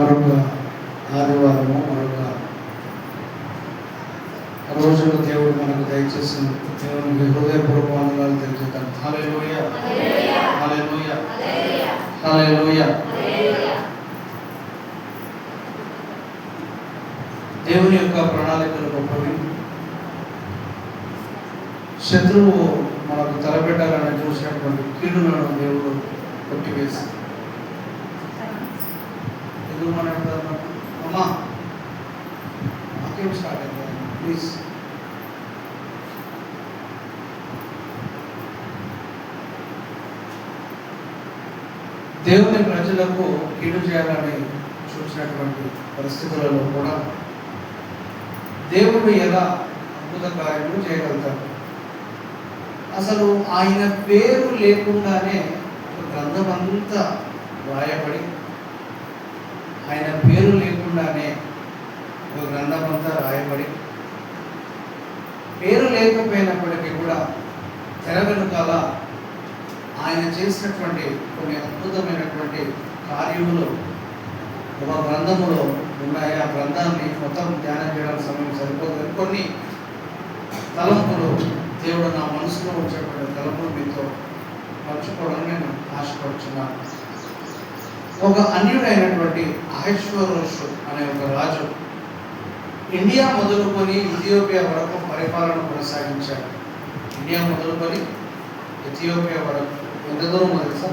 మరొక ఆదివారము, మరొక రోజులు దేవుడు మనకు దయచేసిన దేవునికి హృదయపూర్వక వందనాలు తెలియజేద్దాం. హల్లెలూయా, హల్లెలూయా, హల్లెలూయా. దేవుని యొక్క ప్రణాళికలు గొప్పవి. శత్రువు మనకు తలపెట్టాలని చూసినటువంటి కీడులను దేవుడు కొట్టివేసి ఎందుకు మాట్లాడతారు అమ్మా వాక్యం స్టార్ట్ అవుతుంది ప్లీజ్. దేవుని ప్రజలకు కీడు చేయాలని చూసినటువంటి పరిస్థితులలో కూడా దేవుడు ఎలా అద్భుత కార్యములు చేయగలుగుతాడు. అసలు ఆయన పేరు లేకుండానే ఒక గ్రంథం అంతా రాయబడి, ఆయన పేరు లేకుండానే ఒక గ్రంథం అంతా రాయబడి, పేరు లేకపోయినప్పటికీ కూడా తెర వెనుకాల ఆయన చేసినటువంటి కొన్ని అద్భుతమైనటువంటి కార్యములు ఒక గ్రంథములో ఉన్నాయి. ఆ గ్రంథాన్ని మొత్తం ధ్యానం చేయడానికి సమయం సరిపోతుంది. కొన్ని తలంపులు దేవుడు నా మనసులో ఉంచేటువంటి తలంపులు మీతో పంచుకోవడానికి నేను ఆశపడుతున్నాను. ఒక అన్యుడైనటువంటి అహష్వేరోషు అనే ఒక రాజు ఇండియా మొదలుకొని ఇథియోపియా వరకు పరిపాలన కొనసాగించాడు. ఇండియా మొదలుకొని ఇథియోపియా వరకు ఎంత దూరం తెలుసా?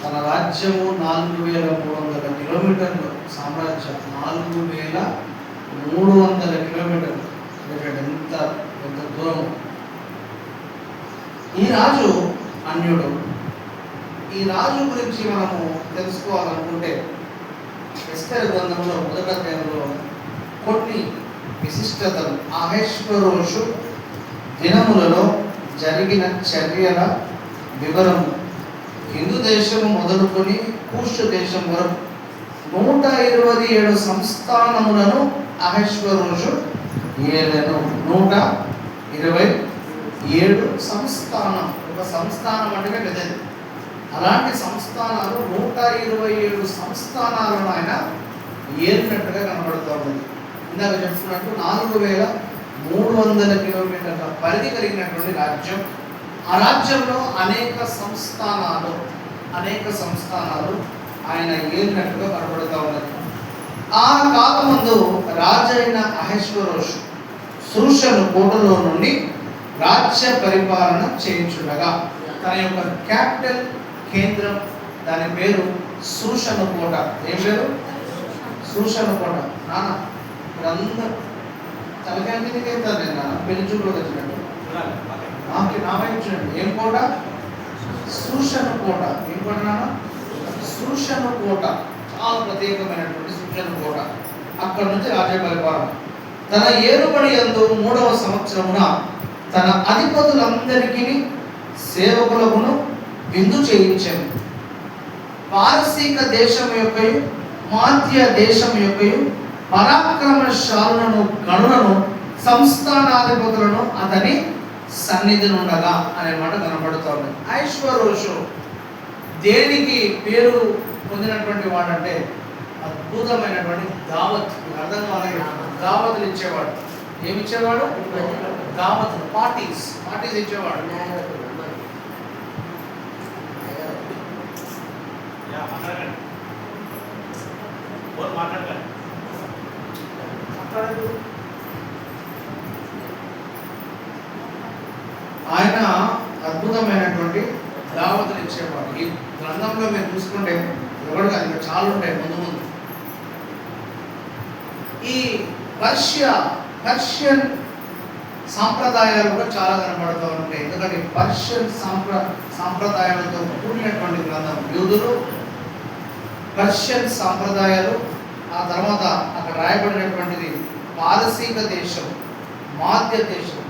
తన రాజ్యము 4300 కిలోమీటర్లు, సామ్రాజ్యం 4300 కిలోమీటర్లు. ఎంత దూరం. ఈ రాజు అన్యుడు. ఈ రాజు గురించి మనము తెలుసుకోవాలనుకుంటే ఎస్తేరు గ్రంథంలో మొదటి అధ్యాయంలో కొన్ని విశిష్టతలు, అహష్వేరోషు దినములలో జరిగిన చర్యల వివరము, హిందూ దేశము మొదలుకొని కూషు దేశం వరకు 127 సంస్థానములను అహష్వేరోషు ఏలెను. 127 సంస్థానం. ఒక సంస్థానం అంటే పెద్దది. అలాంటి సంస్థానాలు 127 సంస్థానాలను ఆయన ఏలినట్టుగా కనబడుతూ ఉంది. ఇందాక చెప్తున్నట్టు 4300 కిలోమీటర్ల పరిధి కలిగినటువంటి రాజ్యం. ఆ రాజ్యంలో అనేక సంస్థానాలు ఆయన ఏలినట్టుగా కనబడుతూ ఉన్నది. ఆ కాలమందు రాజైన అహష్వేరోషు శూషను కోటలో నుండి రాజ్య పరిపాలన చేయించుండగా తన యొక్క క్యాపిటల్ కేంద్రం, దాని పేరు శూషను కోట. ఏం పేరు? శూషను కోట. నాన్న మీరందరూ తలకాయ మీదకి వెళ్తారు. నేను నాన్న పెళ్లి చూపులకు వచ్చినట్టు నా వైపు చూడండి. ఏం కోట? శూషను కోట. ఏం కోట నాన్న? శూషను కోట. చాలా ప్రత్యేకమైనటువంటి శూషను కోట. అక్కడ నుంచి రాజ్య పరిపాలన. తన ఏలుబడి యందు 3వ సంవత్సరమున తన అధిపతులందరికీ సేవకులను విందు చేయించాను. పారసీక దేశం యొక్కయు మాధ్య దేశం యొక్కయు పరాక్రమశాలులను గణులను సంస్థానాధిపతులను అతని సన్నిధి నుండగా అనే మాట కనబడుతోంది. అహష్వేరోషు దేనికి పేరు పొందినటువంటి వాడంటే అద్భుతమైనటువంటి దావత్. అర్థం కాలేదు. దావతులు ఇచ్చేవాడు. ఏమి ఇచ్చేవాడు? దావతులు, పార్టీస్ ఇచ్చేవాడు. ఆయన అద్భుతమైనటువంటి దావతులు ఇచ్చేవాడు. ఈ గ్రంథంలో మీరు చూసుకుంటే ఎవరు కాదు, ఇంకా చాలా ఉంటాయి ముందు. ఈ పర్షియన్ సాంప్రదాయాలు కూడా చాలా కనబడుతూ ఉంటాయి. ఎందుకంటే పర్షియన్ సాంప్రదాయాలతో కూడినటువంటి గ్రంథం. యూదులు, పర్షియన్ సాంప్రదాయాలు, ఆ తర్వాత అక్కడ రాయబడినటువంటిది పారసీక దేశం, మాధ్య దేశం.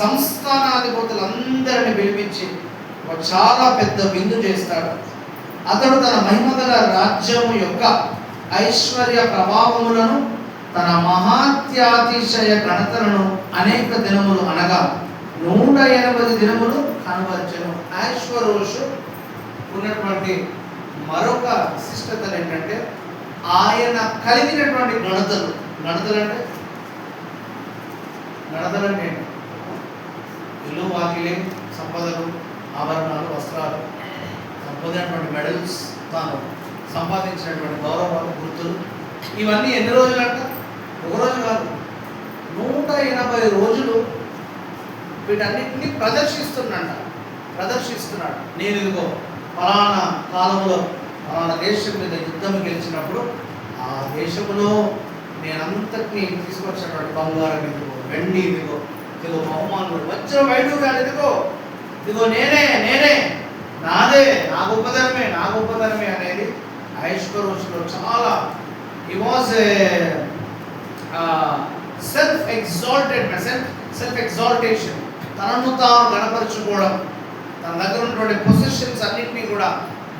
సంస్థానాధిపతులందరిని పిలిపించి చాలా పెద్ద విందు చేస్తాడు. అతడు తన మహిమగల రాజ్యము యొక్క ఐశ్వర్య ప్రభావములను, తన మహాత్యాతిశయ ఘనతలను అనేక దినములు అనగా 180 దినములు కనబరచెను. అహష్వేరోషు ఉన్నటువంటి మరొక విశిష్టత ఏంటంటే ఆయన కలిగినటువంటి గణతలు అంటే ఇల్లు వాకిలి సంపదలు ఆభరణాలు వస్త్రాలు పొందినటువంటి మెడల్స్ తాను సంపాదించినటువంటి గౌరవాలు గుర్తులు ఇవన్నీ ఎన్ని రోజులు అంట ఒక రోజు కాదు 180 రోజులు వీటన్నిటిని ప్రదర్శిస్తున్నాడు. నేను ఇదిగో ఫలానా కాలంలో ఫలానా దేశం మీద యుద్ధం గెలిచినప్పుడు ఆ దేశంలో నేనంతటినీ తీసుకొచ్చినటువంటి బంగారం ఇదిగో వెండి ఇదిగో బహుమానులు వజ్రం వైడూర్యాలు ఇదిగో నేనే నాదే నా గొప్పతనమే అనేది ఐశ్వర్యంలో చాలా he was a self exaltation తనను తాను గణపరచుకోవడం తన దగ్గర ఉన్నటువంటి పొజిషన్స్ అన్నింటినీ కూడా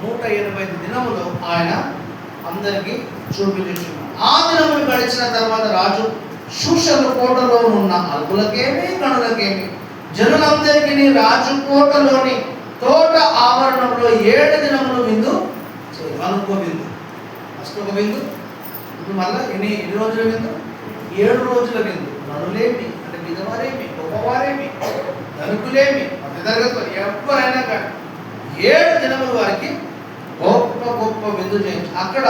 180 దినములు ఆయన అందరికీ చూపించున్నాడు. ఆ దినములు గడిచిన తర్వాత రాజు షూషను కోటలో ఉన్న అల్పులకేమి గణులకేమి జనులందరికీ రాజు కోటలోని తోట ఆవరణంలో 7 దినములు విందు అనుకో విందు ఫస్ట్ ఒక విందు ఇప్పుడు మళ్ళీ ఎన్ని రోజుల విందు 7 రోజుల విందు. గనులేమి అంటే మిగవారేమి గొప్పవారేమి ధనుకులేమి మధ్యతరగతి ఎవరైనా కానీ 7 దినముల వారికి గొప్ప విందు చేయించు. అక్కడ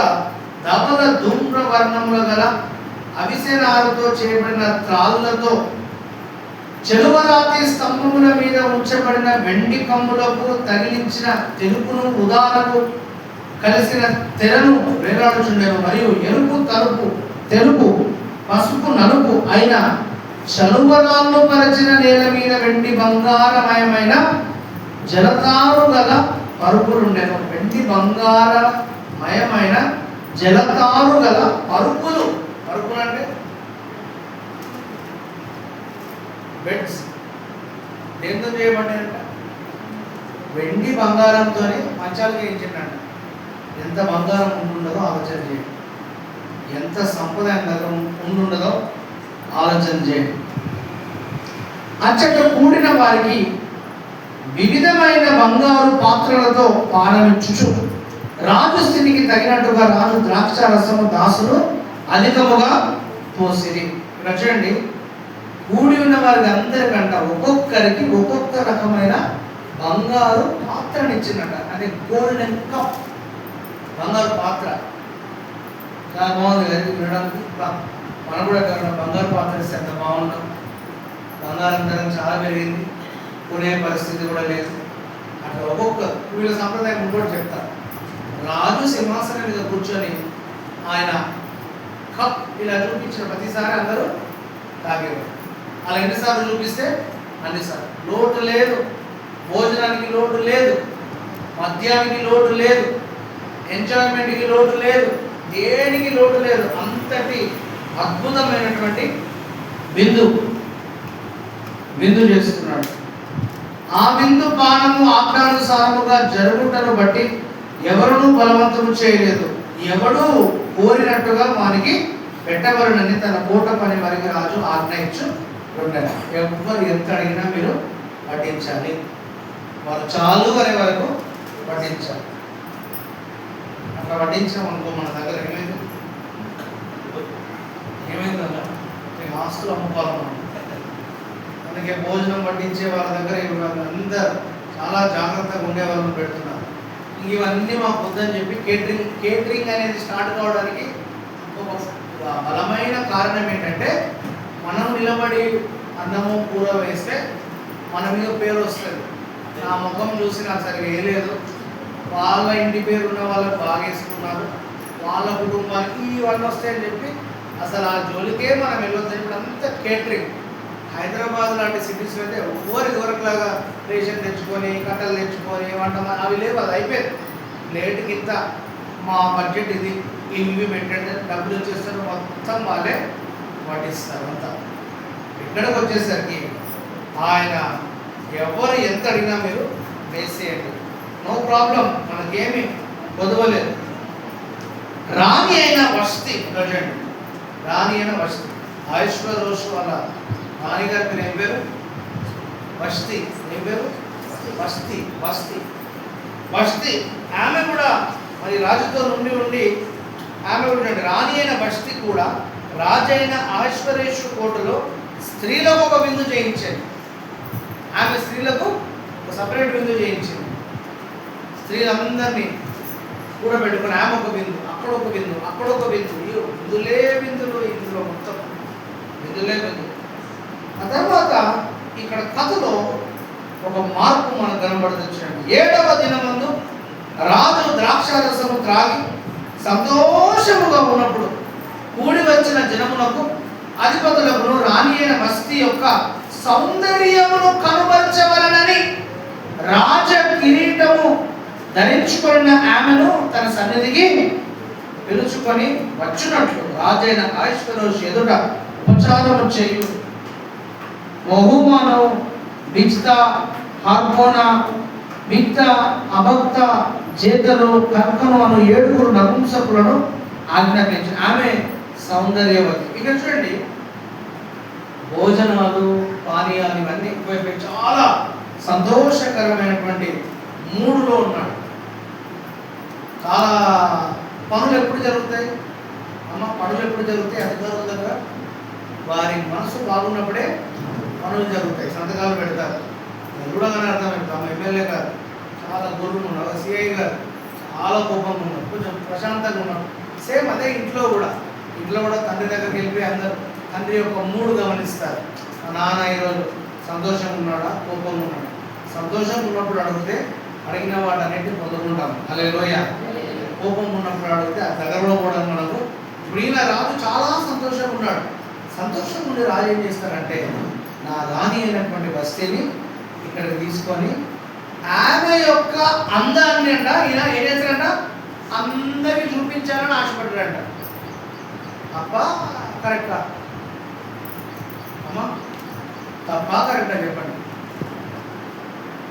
ధవల ధూమ్ర వర్ణముల గల అవిసెనారుతో చేయబడిన త్రాళ్ళతో చెలువరాతి స్తంభముల మీద ఉంచబడిన వెండి కమ్ములకు తగిలించిన తెలుపును ఉదారకు కలిసిన తెరను వేలాడుచుండెను. మరియు ఎరుపు తెలుపు పసుపు నలుపు అయిన చలువరాళ్ళు పరిచిన నేల మీద వెండి బంగారమయమైన జలతారు గల పరుపులుండెను. వెండి బంగారమయమైన జలతారు గల పరుపులు అంటే బెడ్స్ దేంతో చేయబడ్డాయంట వెండి బంగారంతోనే మంచాలు చేయించిందంట. ఎంత బంగారం ఉండుండదో ఆలోచన చేయండి, ఎంత సంపద ఉండుండదో ఆలోచన చేయండి. అచ్చట కూడిన వారికి వివిధమైన బంగారు పాత్రలతో పానమిచ్చుచు రాజు స్థితికి తగినట్టుగా రాజు ద్రాక్ష రసము దాసులు అధికముగా పోసిరి. ఇక్కడ చూడండి, కూడి ఉన్న వారికి అందరికంట ఒక్కొక్కరికి ఒక్కొక్క రకమైన బంగారు పాత్రని ఇచ్చిందట. అంటే గోల్డెన్ కప్, బంగారు పాత్ర. చాలా బాగుంది కదా వినడానికి. మనం కూడా బంగారు పాత్ర ఇస్తే ఎంత బాగుంటాం. బంగారం ధర చాలా పెరిగింది, కొనే పరిస్థితి కూడా లేదు. అట్లా ఒక్కొక్క వీళ్ళ సంప్రదాయం కూడా చెప్తారు. రాజు సింహాసనం మీద కూర్చొని ఆయన కప్ ఇలా చూపించిన ప్రతిసారి అందరూ తాగేవారు. అలా ఎన్నిసార్లు చూపిస్తే అన్నిసార్లు. లోటు లేదు, భోజనానికి లోటు లేదు, మద్యానికి లోటు లేదు, ఎంజాయ్మెంట్కి లోటు లేదు, దేనికి లోటు లేదు. అంతటి అద్భుతమైనటువంటి విందు చేస్తున్నాడు. ఆ విందు పానము ఆజ్ఞానుసారముగా జరుగుటను బట్టి ఎవరునూ బలవంతము చేయలేదు. ఎవడు కోరినట్టుగా వానికి పెట్టబడునని తన కోట పని వారికి రాజు ఆజ్ఞ ఇచ్చు ఉండను. ఎవరు ఎంత అడిగినా మీరు పట్టించాలి, వారు చాలు అనే వరకు పట్టించాలి. అట్లా పట్టించాం అనుకో, మన దగ్గర ఏమైందన్నా మేము ఆస్తులు అమ్ముకోవాలన్నా. అందుకే భోజనం పట్టించే వాళ్ళ దగ్గర అందరూ చాలా జాగ్రత్తగా ఉండే వాళ్ళని పెడుతున్నారు. ఇవన్నీ మాకు వద్దని చెప్పి కేటరింగ్ అనేది స్టార్ట్ కావడానికి ఒక బలమైన కారణం ఏంటంటే, మనం నిలబడి అన్నము కూర వేస్తే మన మీద పేరు వస్తుంది. నా ముఖం చూసి నాకు సరిగా వేయలేదు, వాళ్ళ ఇంటి పేరు ఉన్న వాళ్ళకి బాగా వేసుకున్నారు, వాళ్ళ కుటుంబానికి ఇవన్నీ వస్తాయని చెప్పి అసలు ఆ జోలికే మనం వెళ్ళొద్దని. ఇప్పుడు అంతా కేటరింగ్. హైదరాబాద్ లాంటి సిటీస్లో అయితే దొరకలాగా రేషన్ తెచ్చుకొని కట్టలు తెచ్చుకొని వంట అవి లేవు. అది అయిపోయింది. ప్లేట్కి ఇంత మా బడ్జెట్ ఇది, ఇవి పెట్టండి, డబ్బులు వచ్చేస్తారు, మొత్తం వాళ్ళే వడ్డిస్తారు అంతా. ఇక్కడికి వచ్చేసరికి ఆయన ఎవరు ఎంత అడిగినా మీరు వేసేయండి, నో ప్రాబ్లం, మనకేమి కొదవలేదు. రాణి అయిన వస్తి ప్రజెంట్, రాణి అయిన వస్తి ఐశ్వర్యోషు వాళ్ళ నాన్నగారి పేరు ఏం పేరు? వస్తి. ఏం పేరు? వస్తి. ఆమె కూడా మరి రాజుతో ఉండి ఆమె చూడండి, రాణి అయిన వష్టి కూడా రాజైన ఆశ్వరేషు కోటలో స్త్రీలకు ఒక విందు చేయించింది. ఆమె స్త్రీలకు ఒక సపరేట్ విందు చేయించింది. స్త్రీలందరినీ కూడబెట్టుకుని ఆమె ఒక విందు, అక్కడ ఒక విందు, అక్కడ ఒక విందు, విందులే విందులు, ఇందులో మొత్తం విందులే విందు. ఆ తర్వాత ఇక్కడ కథలో ఒక మార్పు మనకు కనబడుతుంది. 7వ దినమందు రాజు ద్రాక్షారసము త్రాగి సంతోషముగా ఉన్నప్పుడు కూడి వచ్చిన జనమునకు అధిపతులకు రాణి అయిన వష్టి యొక్క సౌందర్యమును కనుపరచవలనని రాజ కిరీటము ధరించుకున్న ఆమెను తన సన్నిధికి పిలుచుకొని వచ్చునట్లు రాజైన ఆశ్వరోషు ఎదుట ఉపచారము చేయు బహుమానము బిజ్తా, హార్మోనా, మిక్త, అభక్త, జేతలు, కర్కను అను 7 నపుంసకులను ఆజ్ఞాపించి ఆమె సౌందర్యవతి. ఇక్కడ చూడండి, భోజనాలు, పానీయాలు ఇవన్నీ ఎక్కువైపోయి చాలా సంతోషకరమైనటువంటి మూడులో ఉన్నాడు. చాలా పనులు ఎప్పుడు జరుగుతాయి అమ్మ? పనులు ఎప్పుడు జరుగుతాయి? అధికారుల దగ్గర వారి మనసు బాగున్నప్పుడే పనులు జరుగుతాయి, సంతకాలు పెడతారు. చూడగానే అర్థమైంది. ఆమె ఎమ్మెల్యే గారు చాలా గురువు ఉన్నారు, సిఐ గారు చాలా కోపంగా ఉన్నారు, కొంచెం ప్రశాంతంగా ఉన్నారు. సేమ్ అదే ఇంట్లో కూడా తండ్రి దగ్గరికి వెళ్ళిపోయి అందరూ తండ్రి యొక్క మూడు గమనిస్తారు. మా నాన్న ఈరోజు సంతోషంగా ఉన్నాడా, కోపంగా ఉన్నాడా? సంతోషంగా ఉన్నప్పుడు అడిగిన వాటన్నిటిని పొందుకుంటాం. హల్లెలూయా. కోపం ఉన్నప్పుడు అడిగితే ఆ దగ్గరలో కూడా మనకు. ఇప్పుడు ఈయన రాజు చాలా సంతోషంగా ఉన్నాడు. సంతోషంగా ఉండి రాజు ఏం చేస్తారంటే, నా రాణి అయినటువంటి వష్టిని ఇక్కడికి తీసుకొని ఆమె యొక్క అందాన్ని అంట ఈయన ఏం చేస్తారంట, అందరికీ చూపించాలని ఆశపడ్డాడంట. అప్ప కరెక్టా అమ్మా? తప్ప కరెక్టా చెప్పండి.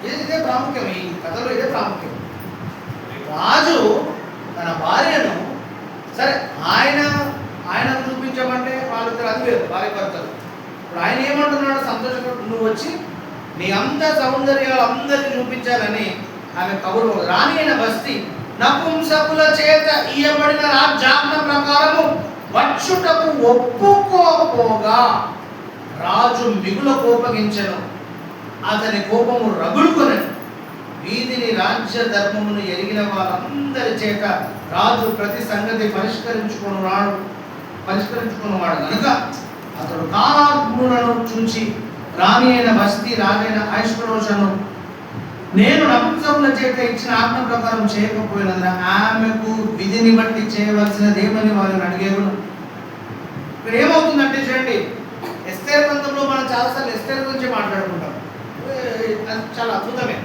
ఇదే ప్రాముఖ్యం, ఈ కథలో ఇదే ప్రాముఖ్యం. రాజు తన భార్యను సరే ఆయనకు చూపించమంటే వాళ్ళిద్దరు అది వేరు, భార్య భర్తలు. ఇప్పుడు ఆయన ఏమంటున్నాడు, సంతోషంగా నువ్వు వచ్చి నీ అంత సౌందర్యాలు అందరికీ చూపించాలని ఆమె కబురు. రాణి అయిన వష్టి నపుంసకుల చేత ఇయ్యబడిన రాజ్యాంగ ప్రకారము వచ్చుటకు ఒప్పుకోపోగా రాజు మిగుల కోపగించెను. అతని కోపము రగులుకొని వీధిని రాజ్య ధర్మమును ఎరిగిన వారందరి చేత రాజు ప్రతి సంగతి పరిష్కరించుకున్నవాడు కనుక అతడు కాలాగ్నులను చూచి రాణి అయిన వష్టి రాజైన ఆశ్వరోషును నేను నపుంసకుల చేత ఇచ్చిన ఆజ్ఞ ప్రకారం చేయకపోయినందున ఆమెకు విధిని బట్టి చేయవలసినదేమని వారిని అడిగేవును. ఇక్కడ ఏమవుతుందంటే చూడండి, ఎస్తేర్ గ్రంథంలో మనం చాలాసార్లు ఎస్తేర్ గురించి మాట్లాడుకుంటాం. అది చాలా అద్భుతమే.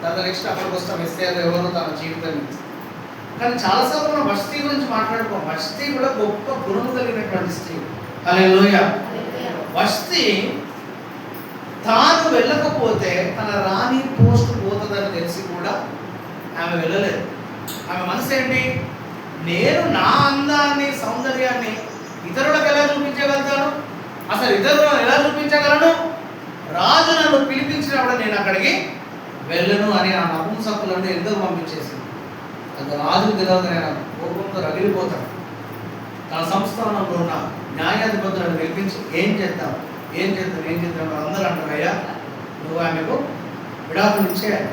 దాని నెక్స్ట్ అక్కడికి వస్తాం, ఎస్తేర్ ఎవరు తన జీవితం. కానీ చాలాసార్లు మనం వష్టి గురించి మాట్లాడుకోం. వష్టి కూడా గొప్ప గుణము కలిగినటువంటి స్త్రీ. హల్లెలూయా. వష్టి తాను వెళ్ళకపోతే తన రాణి పోస్ట్ పోతుందని తెలిసి కూడా ఆమె వెళ్ళలేదు. ఆమె మనసు ఏంటి, నేను నా అందాన్ని సౌందర్యాన్ని ఇతరులకు ఎలా చూపించగలుగుతాను, అసలు ఇతరులను ఎలా చూపించగలను, రాజు నన్ను పిలిపించినప్పుడు నేను అక్కడికి వెళ్ళను అని ఆ నపుంసకులను ఎందుకు పంపించేసింది. అది రాజుకు తెలియదు. నేను కోపంతో రగిలిపోతాను. తన సంస్థానంలో ఉన్న న్యాయాధిపతులను పిలిపించి ఏం చేద్దాం అందరూ అంటారు, అయ్యా నువ్వు ఆమెకు విడాకులు ఇచ్చేయాలి,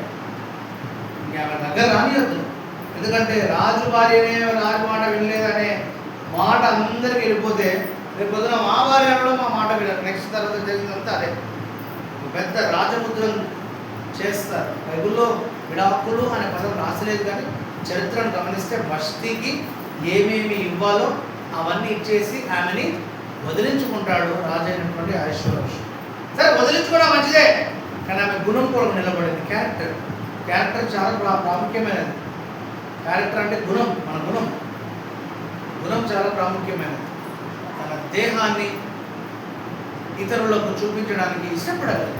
ఆమె దగ్గర రానియొద్దు. ఎందుకంటే రాజు భార్యనే రాజు మాట వినలేదనే మాట అందరికి వెళ్ళిపోతే రేపు పొద్దున మా భార్య అనడం మా మాట వినరు. నెక్స్ట్ తర్వాత జరిగిందంతా అదే పెద్ద రాజముద్రలు చేస్తారు. బైబిల్లో విడాకులు అనే పదం రాసలేదు, కానీ చరిత్రను గమనిస్తే వష్టికి ఏమేమి ఇవ్వాలో అవన్నీ ఇచ్చేసి ఆమెని వదిలించుకుంటాడు రాజైనటువంటి ఆశ్వరోషు. సరే, వదిలించుకోవడం మంచిదే, కానీ ఆమె గుణం కూడా నిలబడింది. క్యారెక్టర్ చాలా ప్రాముఖ్యమైనది. క్యారెక్టర్ అంటే గుణం, మన గుణం చాలా ప్రాముఖ్యమైనది. తన దేహాన్ని ఇతరులకు చూపించడానికి ఇష్టపడలేదు.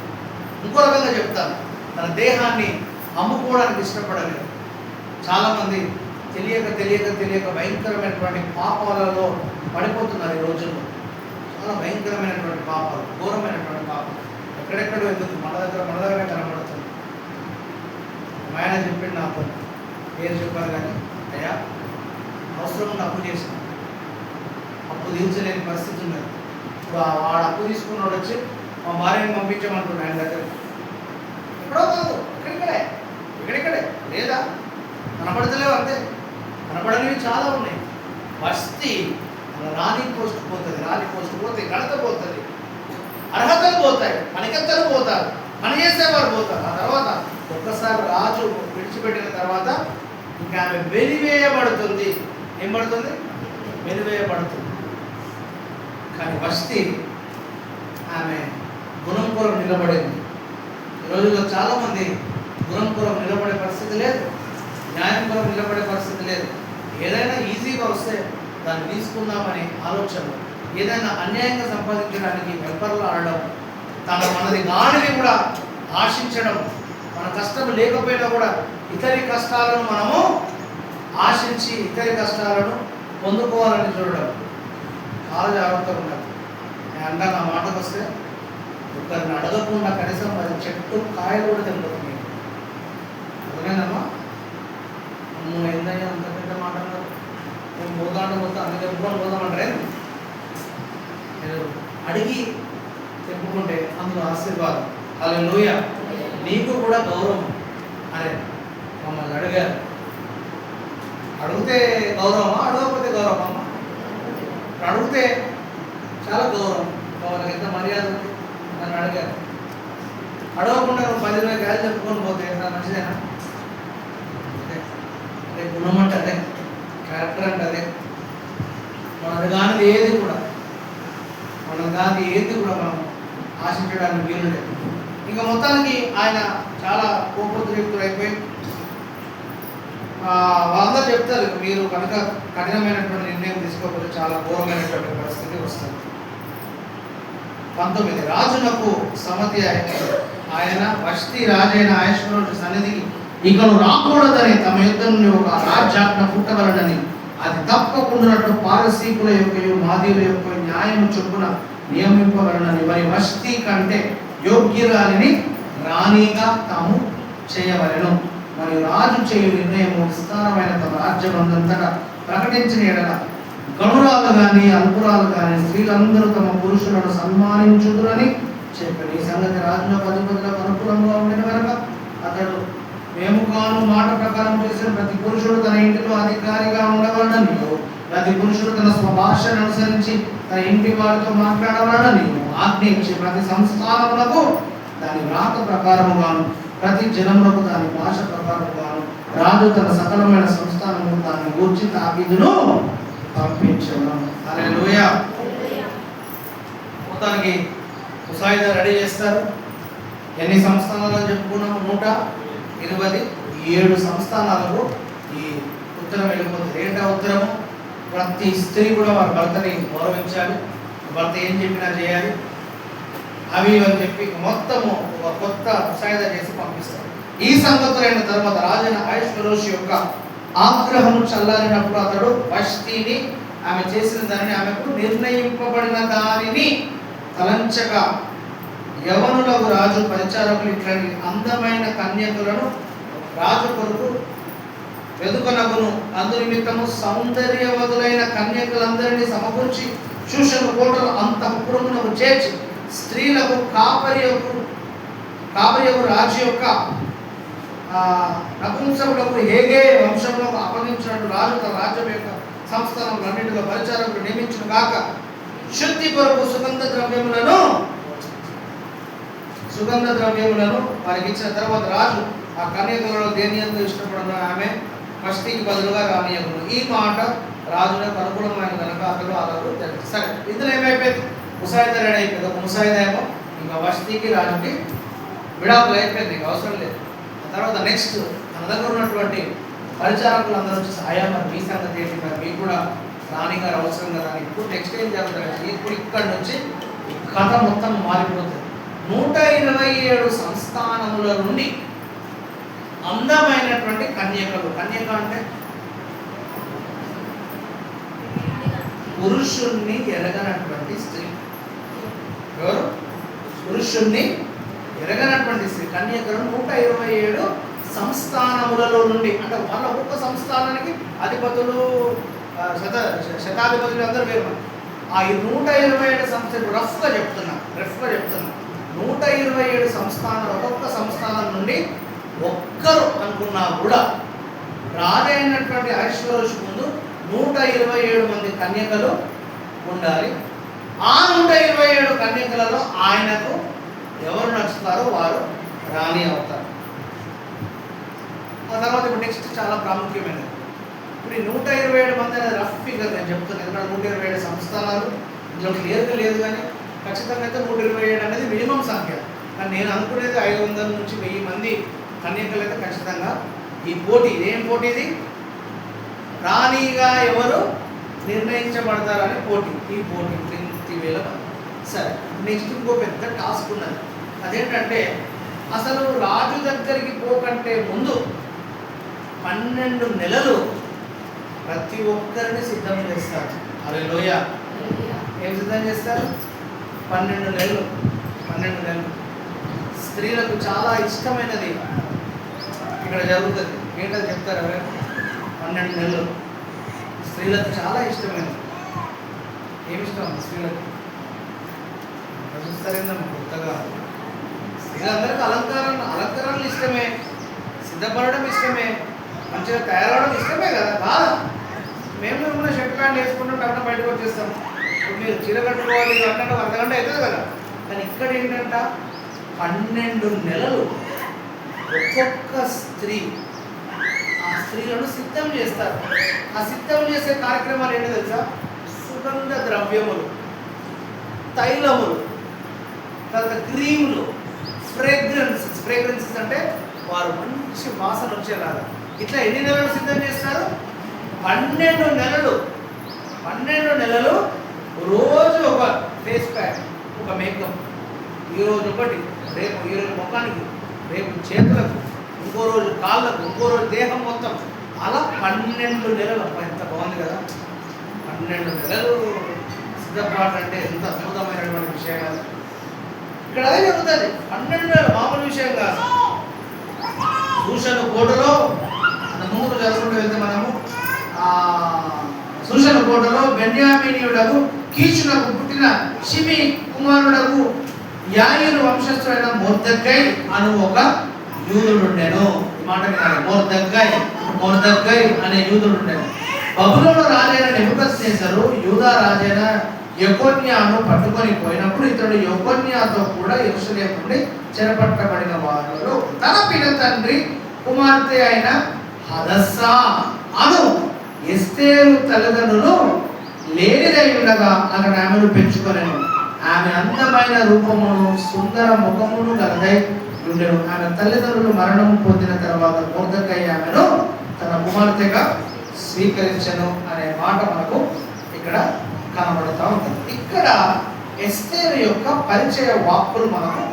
ఇంకో రకంగా చెప్తాను, తన దేహాన్ని అమ్ముకోవడానికి ఇష్టపడలేదు. చాలామంది తెలియక భయంకరమైనటువంటి పాపాలలో పడిపోతున్నారు ఈ రోజుల్లో. చాలా భయంకరమైనటువంటి పాపాలు, ఘోరమైనటువంటి పాపాలు ఎక్కడెక్కడో ఎందుకు మన దగ్గర కనబడుతుంది. ఆయన చెప్పిండు, నాకు పేరు చెప్పారు కానీ, అయ్యా అవసరం ఉండి అప్పు చేసిన, అప్పు తీర్చలేని పరిస్థితి ఉన్నది. ఇప్పుడు వాడు అప్పు తీసుకున్నాడు వచ్చి మా భార్యని పంపించమంటున్నాడు ఆయన దగ్గర. ఎక్కడో కాదు, ఇక్కడిక్కడే లేదా కనపడతలేవు అంతే. కనపడనివి చాలా ఉన్నాయి. వస్తీ రాని పోస్ట్ పోతుంది, రాని పోస్ట్ పోతే ఘనత పోతుంది, అర్హతలు పోతాయి, పనికత్తలు పోతారు, పని చేసేవారు పోతారు. ఆ తర్వాత ఒక్కసారి రాజు విడిచిపెట్టిన తర్వాత ఇంకా ఆమె వెలివేయబడుతుంది. ఏం పడుతుంది? వెలివేయబడుతుంది. కానీ వస్తీ ఆమె గుణం కొరకు నిలబడింది. ఈ రోజుల్లో చాలామంది గుణం కొరకు నిలబడే పరిస్థితి లేదు, న్యాయం కొరకు నిలబడే పరిస్థితి లేదు. ఏదైనా ఈజీగా వస్తే దాన్ని తీసుకుందామనే ఆలోచన, ఏదైనా అన్యాయంగా సంపాదించడానికి వెంపర్లు ఆడడం, మనది కానిది కూడా ఆశించడం, మన కష్టం లేకపోయినా కూడా ఇతరి కష్టాలను మనము ఆశించి ఇతరి కష్టాలను పొందుకోవాలని చూడడం చాలా జాగ్రత్తగా ఉండాలి. నేను అంటా, నా మాటకు వస్తే ఒకరిని అడగకుండా కనీసం అది చెట్టు కాయలు కూడా తిరుగుతుంది. అర్థమైందమ్మా? నువ్వు ఏందయ్యా అంత పెద్ద మాట అన్నారు, నేను పోతా అన్ని చెప్పుకొని పోదామంటారే. నేను అడిగి చెప్పుకుంటే అందులో ఆశీర్వాదం. హల్లెలూయా. నీకు కూడా గౌరవం. అరే మమ్మల్ని అడిగారు, అడిగితే గౌరవమా, అడగకపోతే గౌరవమా? అడిగితే చాలా గౌరవం, వాళ్ళకి ఎంత మర్యాద ఉంది. నన్ను అడిగారు, అడగకుండా నువ్వు 10,000 కాయలు చెప్పుకొని పోతే ఎంత మంచిదేనా? అదే గుణం అంటే అదే, క్యారెక్టర్ అంటే అదే. మనది కానిది ఏది కూడా మనం ఆశించడానికి వీలు లేదు. ఇంకా మొత్తానికి ఆయన చాలా కోపోద్రిక్తులు అయిపోయి వాళ్ళందరూ చెప్తారు, మీరు కనుక కఠినమైనటువంటి నిర్ణయం తీసుకోకపోతే చాలా ఘోరమైనటువంటి పరిస్థితి వస్తుంది. 19 రాజునకు సమతి ఆయన వష్టి రాజైన అహష్వేరోషు సన్నిధికి ఇకను రాకూడదని తమ యుద్ధ నుండి ఒక రాజ్యాజ్ఞ పుట్టవలనని, అది తప్పకుండానట్లు పారసీకుల యొక్క మాదీయుల యొక్క న్యాయం చొప్పున నియమింపవలనని, మరి వష్టి కంటే యోగ్యురాలిని రాణిగా తాము చేయవలెను. మరియు రాజు చేయు నిర్ణయము విస్తారమైన తమ రాజ్యమందంతటా ప్రకటించిన ఎడల గణురాలు కానీ అల్పురాలు కానీ స్త్రీలందరూ తమ పురుషులను సన్మానించుదురని చెప్పాడు. ఈ సంగతి రాజులకు అధిపతులకు అనుకూలంగా ఉండిన కనుక అతడు మేము కాను మాట ప్రకారం చేసిన ప్రతి పురుషుడు తన ఇంటిలో అధికారిగా ఉండవలనని, ప్రతి పురుషుడు తన స్వభాషను అనుసరించి తన ఇంటి వారితో మాట్లాడవలనని ఆజ్ఞయించి, ప్రతి సంస్థానములకు దాని వ్రాత ప్రకారముగాను ప్రతి జనములకు దాని భాష ప్రకారముగాను రాజు తన సకలమైన సంస్థానము దాన్ని గూర్చి తాకీదును పంపించను. హల్లెలూయా. మొత్తానికి ముసాయిదా రెడీ చేస్తారు. ఎన్ని సంస్థానాలను చెప్పుకున్నాము? 127 సంస్థానాలకు ఈ ఉత్తరం వెళ్ళిపోతుంది. ఏంటా ఉత్తరము? ప్రతి స్త్రీ కూడా వారి భర్తని గౌరవించాలి, భర్త ఏం చెప్పినా చేయాలి, అవి అని చెప్పి మొత్తము ఒక కొత్త ముసాయిదా చేసి పంపిస్తారు. ఈ సంగతులైన తర్వాత రాజైన అహష్వేరోషు యొక్క ఆగ్రహము చల్లారినప్పుడు అతడు వష్టిని, ఆమె చేసిన దానిని, ఆమెకు నిర్ణయింపబడిన దానిని తలంచగా, యవనులకు రాజు పరిచారకులు ఇట్లాంటి అందమైన కన్యకులను రాజు కొరకు వెదుకనగును, అందు నిమిత్తము సౌందర్యవతులైన కన్యకులందరినీ సమకూర్చి శూషను కోటలు అంతఃపురమునకు చేర్చి స్త్రీలకు కాపరియకు రాజు యొక్క నపుంసకులకు హేగే వంశంలోకి అప్పగించినట్టు రాజు తన రాజ్యం యొక్క సంస్థానం అన్నింటిలో పరిచారకులు నియమించిన కాక శుద్ధి కొరకు సుగంధ ద్రవ్యములను వారికి ఇచ్చిన తర్వాత రాజు ఆ కన్యకలలో దేని ఎంతో ఇష్టపడిన ఆమె వష్టికి బదులుగా రానియకును. ఈ మాట రాజులకు అనుకూలమైన కనుక అతడు అలాగూ జరిగింది. సరే, ఇందులో ఏమైపోయింది? ముసాయిదా రెడీ అయిపోయింది. ఒక ముసాయిదా ఏమో ఇంకా వష్టికి రాజుకి విడాకులు అయిపోయింది, ఇంకా అవసరం లేదు. ఆ తర్వాత నెక్స్ట్ తన దగ్గర ఉన్నటువంటి పరిచారకులు అందరూ వచ్చేసి, ఆయా మరి మీ సంగతి ఏంటి, మరి మీకు కూడా రాణి గారు అవసరం కదా అని. ఇప్పుడు నెక్స్ట్ ఏం జరుగుతుంది? ఇప్పుడు ఇక్కడ నుంచి కథ మొత్తం మారిపోతుంది. 127 సంస్థానముల నుండి అందమైనటువంటి కన్యకలు. కన్యక అంటే పురుషుణ్ణి ఎరగనటువంటి స్త్రీ. ఎవరు? పురుషుణ్ణి ఎరగనటువంటి స్త్రీ. కన్యకలు 127 సంస్థానములలో నుండి, అంటే వాళ్ళ ఒక్క సంస్థానానికి అధిపతులు, శతాధిపతులు అందరూ వేరు. ఆ 127 సంస్థలు రఫ్గా చెప్తున్నా 127 సంస్థానాలు, ఒక్కొక్క సంస్థానం నుండి ఒక్కరు అనుకున్నా కూడా రాజైనటువంటి అహష్వేరోషు ముందు 127 మంది కన్యకలు ఉండాలి. ఆ 127 కన్యకలలో ఆయనకు ఎవరు నచ్చుతారో వారు రాణి అవుతారు. ఆ తర్వాత ఇప్పుడు నెక్స్ట్ చాలా ప్రాముఖ్యమైనది. ఇప్పుడు ఈ 127 మంది అనేది రఫ్ ఫిగర్ నేను చెప్తున్నాను. ఎందుకంటే 127 సంస్థానాలు ఇందులో క్లియర్గా లేదు, కానీ ఖచ్చితంగా అయితే 127 అనేది మినిమం సంఖ్య. కానీ నేను అనుకునేది 500 నుంచి 1000 మంది కన్యకలు అయితే ఖచ్చితంగా ఈ పోటీ. ఇదేం పోటీ? ఇది రాణిగా ఎవరు నిర్ణయించబడతారని పోటీ. ఈ పోటీ 20,000 మంది. సరే, నెక్స్ట్ ఇంకో పెద్ద టాస్క్ ఉన్నది. అదేంటంటే అసలు రాజు దగ్గరికి పోకంటే ముందు 12 నెలలు ప్రతి ఒక్కరిని సిద్ధం చేస్తారు. హల్లెలూయా. ఏం సిద్ధం చేస్తారు? 12 నెలలు. స్త్రీలకు చాలా ఇష్టమైనది ఇక్కడ జరుగుతుంది. ఏంటది చెప్తారు ఎవరైనా? 12 నెలలు స్త్రీలకు చాలా ఇష్టమైనది. ఏమి ఇష్టం స్త్రీలకు? చూస్తారేందమ్మా కొత్తగా? స్త్రీలందరికీ అలంకరణలు ఇష్టమే, సిద్ధపడడం ఇష్టమే, మంచిగా తయారవడం ఇష్టమే కదా. కాదా? మేము ఉన్న షర్ట్ ప్యాంట్ వేసుకుంటాం, టక్కున బయటకు వచ్చేస్తాం. ఇప్పుడు మీరు చీర కట్టుకోవాలి అన్నట్టు 1 గంట అవుతుంది కదా. కానీ ఇక్కడ ఏంటంట 12 నెలలు ఒక్కొక్క స్త్రీ ఆ స్త్రీలను సిద్ధం చేస్తారు. ఆ సిద్ధం చేసే కార్యక్రమాలు ఏంటో తెలుసా? సుగంధ ద్రవ్యములు, తైలములు, తర్వాత క్రీములు, ఫ్రేగ్రెన్సెస్ అంటే వారు మంచి వాసన వచ్చేలాగా. ఇట్లా ఎన్ని నెలలు సిద్ధం చేస్తారు? 12 నెలలు. 12 నెలలు రోజు ఒక ఫేస్ ప్యాక్, ఒక మేకప్. ఈరోజు ఒకటి, రేపు ఈరోజు ముఖానికి, రేపు చేతులకు, ఇంకో రోజు కాళ్ళకు, ఇంకో రోజు దేహం మొత్తం. అలా 12 నెలలు. ఎంత బాగుంది కదా! 12 నెలలు సిద్ధపాటు అంటే ఎంత అద్భుతమైనటువంటి విషయం కాదు. ఇక్కడ అదే జరుగుతుంది. 12 నెలలు మామూలు విషయం కాదు. సూషను కోటలో ముందుకు జరుగుతూ వెళ్తే మనము సూషను కోటలో బెన్యామీనీయుడకు కీషునకు పుట్టిన షిమి కుమారుడకు యాయీరు వంశస్థుడైన మొర్దెకై అను ఒక యూదుడు ఉండెను. ఈ మాట వినాలి. మొర్దెకై అనే యూదుడు ఉండెను. బబులోను రాజైన నెబుకద్నెజరు యూదా రాజైన యెకొన్యాను పట్టుకొని పోయినప్పుడు ఇతడు యెకొన్యాతో కూడా యెరూషలేము నుండి చెరపట్టబడిన వారిలో తన పిన తండ్రి కుమార్తె అయిన హదస్సా అను ఎస్తేరు తల్లిదండ్రులు లేనిదై ఉండగా అక్కడ ఆమెను పెంచుకొనెను. ఆమె అందమైన రూపమును సుందర ముఖమును గలదై ఉండెను. ఆమె తల్లిదండ్రులు మరణం పొందిన తర్వాత మొర్దెకై ఆమెను తన కుమార్తెగా స్వీకరించను అనే మాట మనకు ఇక్కడ కనబడుతూ ఉంటుంది. ఇక్కడ ఎస్తేరు యొక్క పరిచయ వాక్కులు మనకు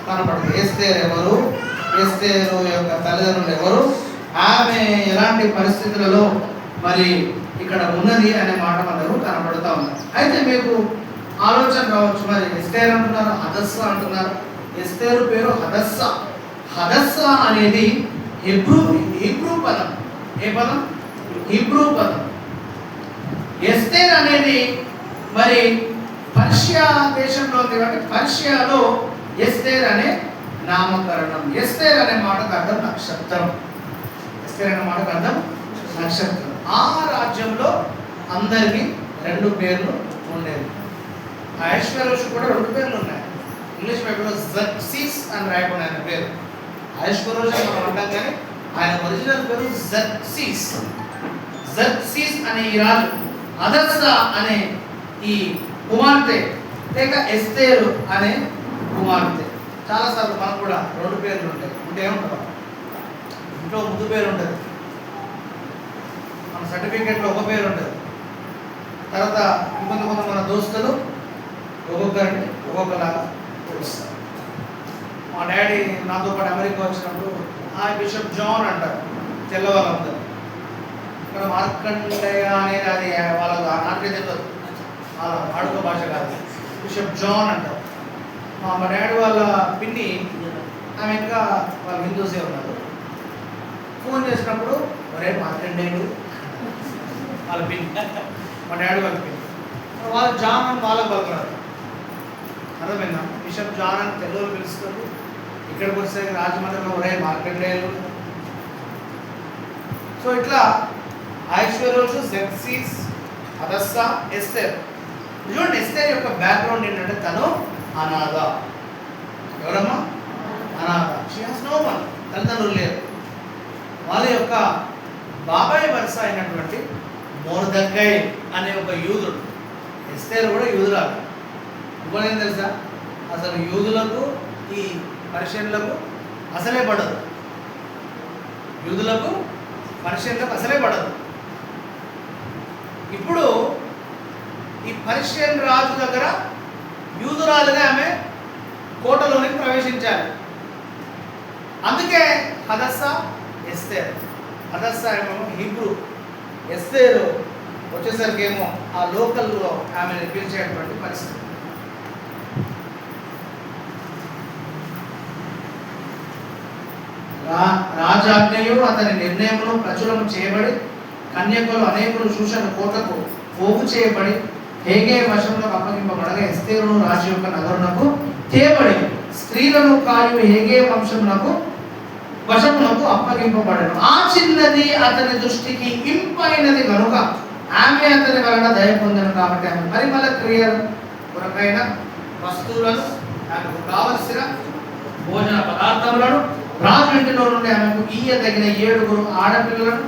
కనబడుతుంది. ఎస్తేరు ఎవరు, ఎస్తేరు యొక్క తల్లిదండ్రులు ఎవరు, ఆమె ఎలాంటి పరిస్థితులలో మరి ఇక్కడ ఉన్నది అనే మాట మనకు కనబడుతూ ఉంది. అయితే మీకు ఆలోచన కావచ్చు, మరి ఎస్తేరు అంటున్నారు, హదస్సా అంటున్నారు. ఎస్తేరు పేరు హదస్సా. హదస్సా అనేది హీబ్రూ పదం. ఏ పదం? హీబ్రూ పదం. ఎస్తేర్ అనేది మరి పర్షియా దేశంలో ఉంది కాబట్టి పర్షియాలో ఎస్తేర్ అనే నామకరణం. ఎస్తేర్ అనే మాటకు అర్థం నక్షత్రం. ఎస్తేర్ అనే మాటకు అర్థం నక్షత్రం. ఆ రాజ్యంలో అందరికీ 2 పేర్లు ఉండేవి. అహష్వేరోషు కూడా 2 పేర్లు ఉన్నాయి. ఇంగ్లీష్ బైబిల్లో జర్సీస్ అని రాయబడిన ఆయన పేరు. అహష్వేరోషు మనం అంటాం, కానీ ఆయన ఒరిజినల్ పేరు జర్సీస్. జర్సీస్ అనే ఈ రాజు, హదస్సా అనే ఈ కుమార్తె, లేక ఎస్తేరు అనే కుమార్తె. చాలాసార్లు మనకు కూడా 2 పేర్లు ఉంటాయి. ఉంటే ఏముంటుంది? ఇంట్లో ముందు పేరు ఉంటుంది, మన సర్టిఫికేట్లో ఒక పేరు ఉంటుంది. తర్వాత కొంత మన దోస్తులు ఒక్కొక్కరిని ఒక్కొక్కలాగా పిలుస్తారు. మా డాడీ నాతో పాటు అమెరికా వచ్చినప్పుడు బిషప్ జాన్ అంటారు తెల్లవాళ్ళందరూ. ఇక్కడ మార్కండేయ అనేది అది వాళ్ళ నాకే తెలియదు, వాళ్ళ వాడుక భాష కాదు. బిషప్ జాన్ అంటారు. మా డాడీ వాళ్ళ పిన్ని ఆమె ఇంకా వాళ్ళు హిందూసే ఉన్నారు. ఫోన్ చేసినప్పుడు ఒరే మార్కండేయుడు వాళ్ళ పిన్, మా డాడీ వాళ్ళ పిన్. వాళ్ళు జాన్ అని వాళ్ళకి పలుకున్నారు. అర్థమైందా? బిషప్ జాన్ అని తెలుగులో పిలుస్తారు. ఇక్కడికి వస్తే రాజమండ్రిలో ఒరే మార్కెట్. సో ఇట్లా ఐశ్వర్యోషు, జెర్సీస్, హదస్సా, ఎస్తేర్. చూడండి, ఎస్తేర్ యొక్క బ్యాక్గ్రౌండ్ ఏంటంటే తను అనాథ. ఎవరమ్మా? అనాథ. She has no one. తల్లిదండ్రులు లేరు. వాళ్ళ యొక్క బాబాయ్ వరుస అయినటువంటి మొర్దెకై అనే ఒక యూదుడు. ఎస్తేర్ కూడా యూదురాలు. ఇంకోనేం తెలుసా? అసలు యూదులకు ఈ పర్షియన్లకు అసలే పడదు. యూదులకు పర్షియన్లకు అసలే పడదు. ఇప్పుడు ఈ పర్షియన్ రాజు దగ్గర యూదురాలుగా ఆమె కోటలోనికి ప్రవేశించాలి. అందుకే హదస్సా, ఎస్తేర్. హదస్సా ఏమో హీబ్రూ, ఎస్తేరు వచ్చేసరికి ఏమో ఆ లోకల్లో ఆమెను పిలిచేటువంటి పరిస్థితి. రాజాజ్ఞయు అతని నిర్ణయమును ప్రచురము చేయబడి కన్యకులు అనేకులు శూషణ కోటకు పోగు చేయబడి హేగే వశంలో అప్పగింపబడగా ఎస్తేరును రాజు యొక్క నగరునకు తేబడి స్త్రీలను కాయు హేగే వంశమునకు వశమునకు అప్పగింపబడను. ఆ చిన్నది అతని దృష్టికి ఇంపైనది కనుక ఆమె అతని వలన దయ పొందను. కాబట్టి ఆమె పరిమళ క్రియలు కొరకైన వస్తువులను, ఆమెకు కావలసిన భోజన పదార్థములను, రాజు ఇంటిలో నుండి ఆమెకు ఇయ్యదగిన 7 ఆడపిల్లలను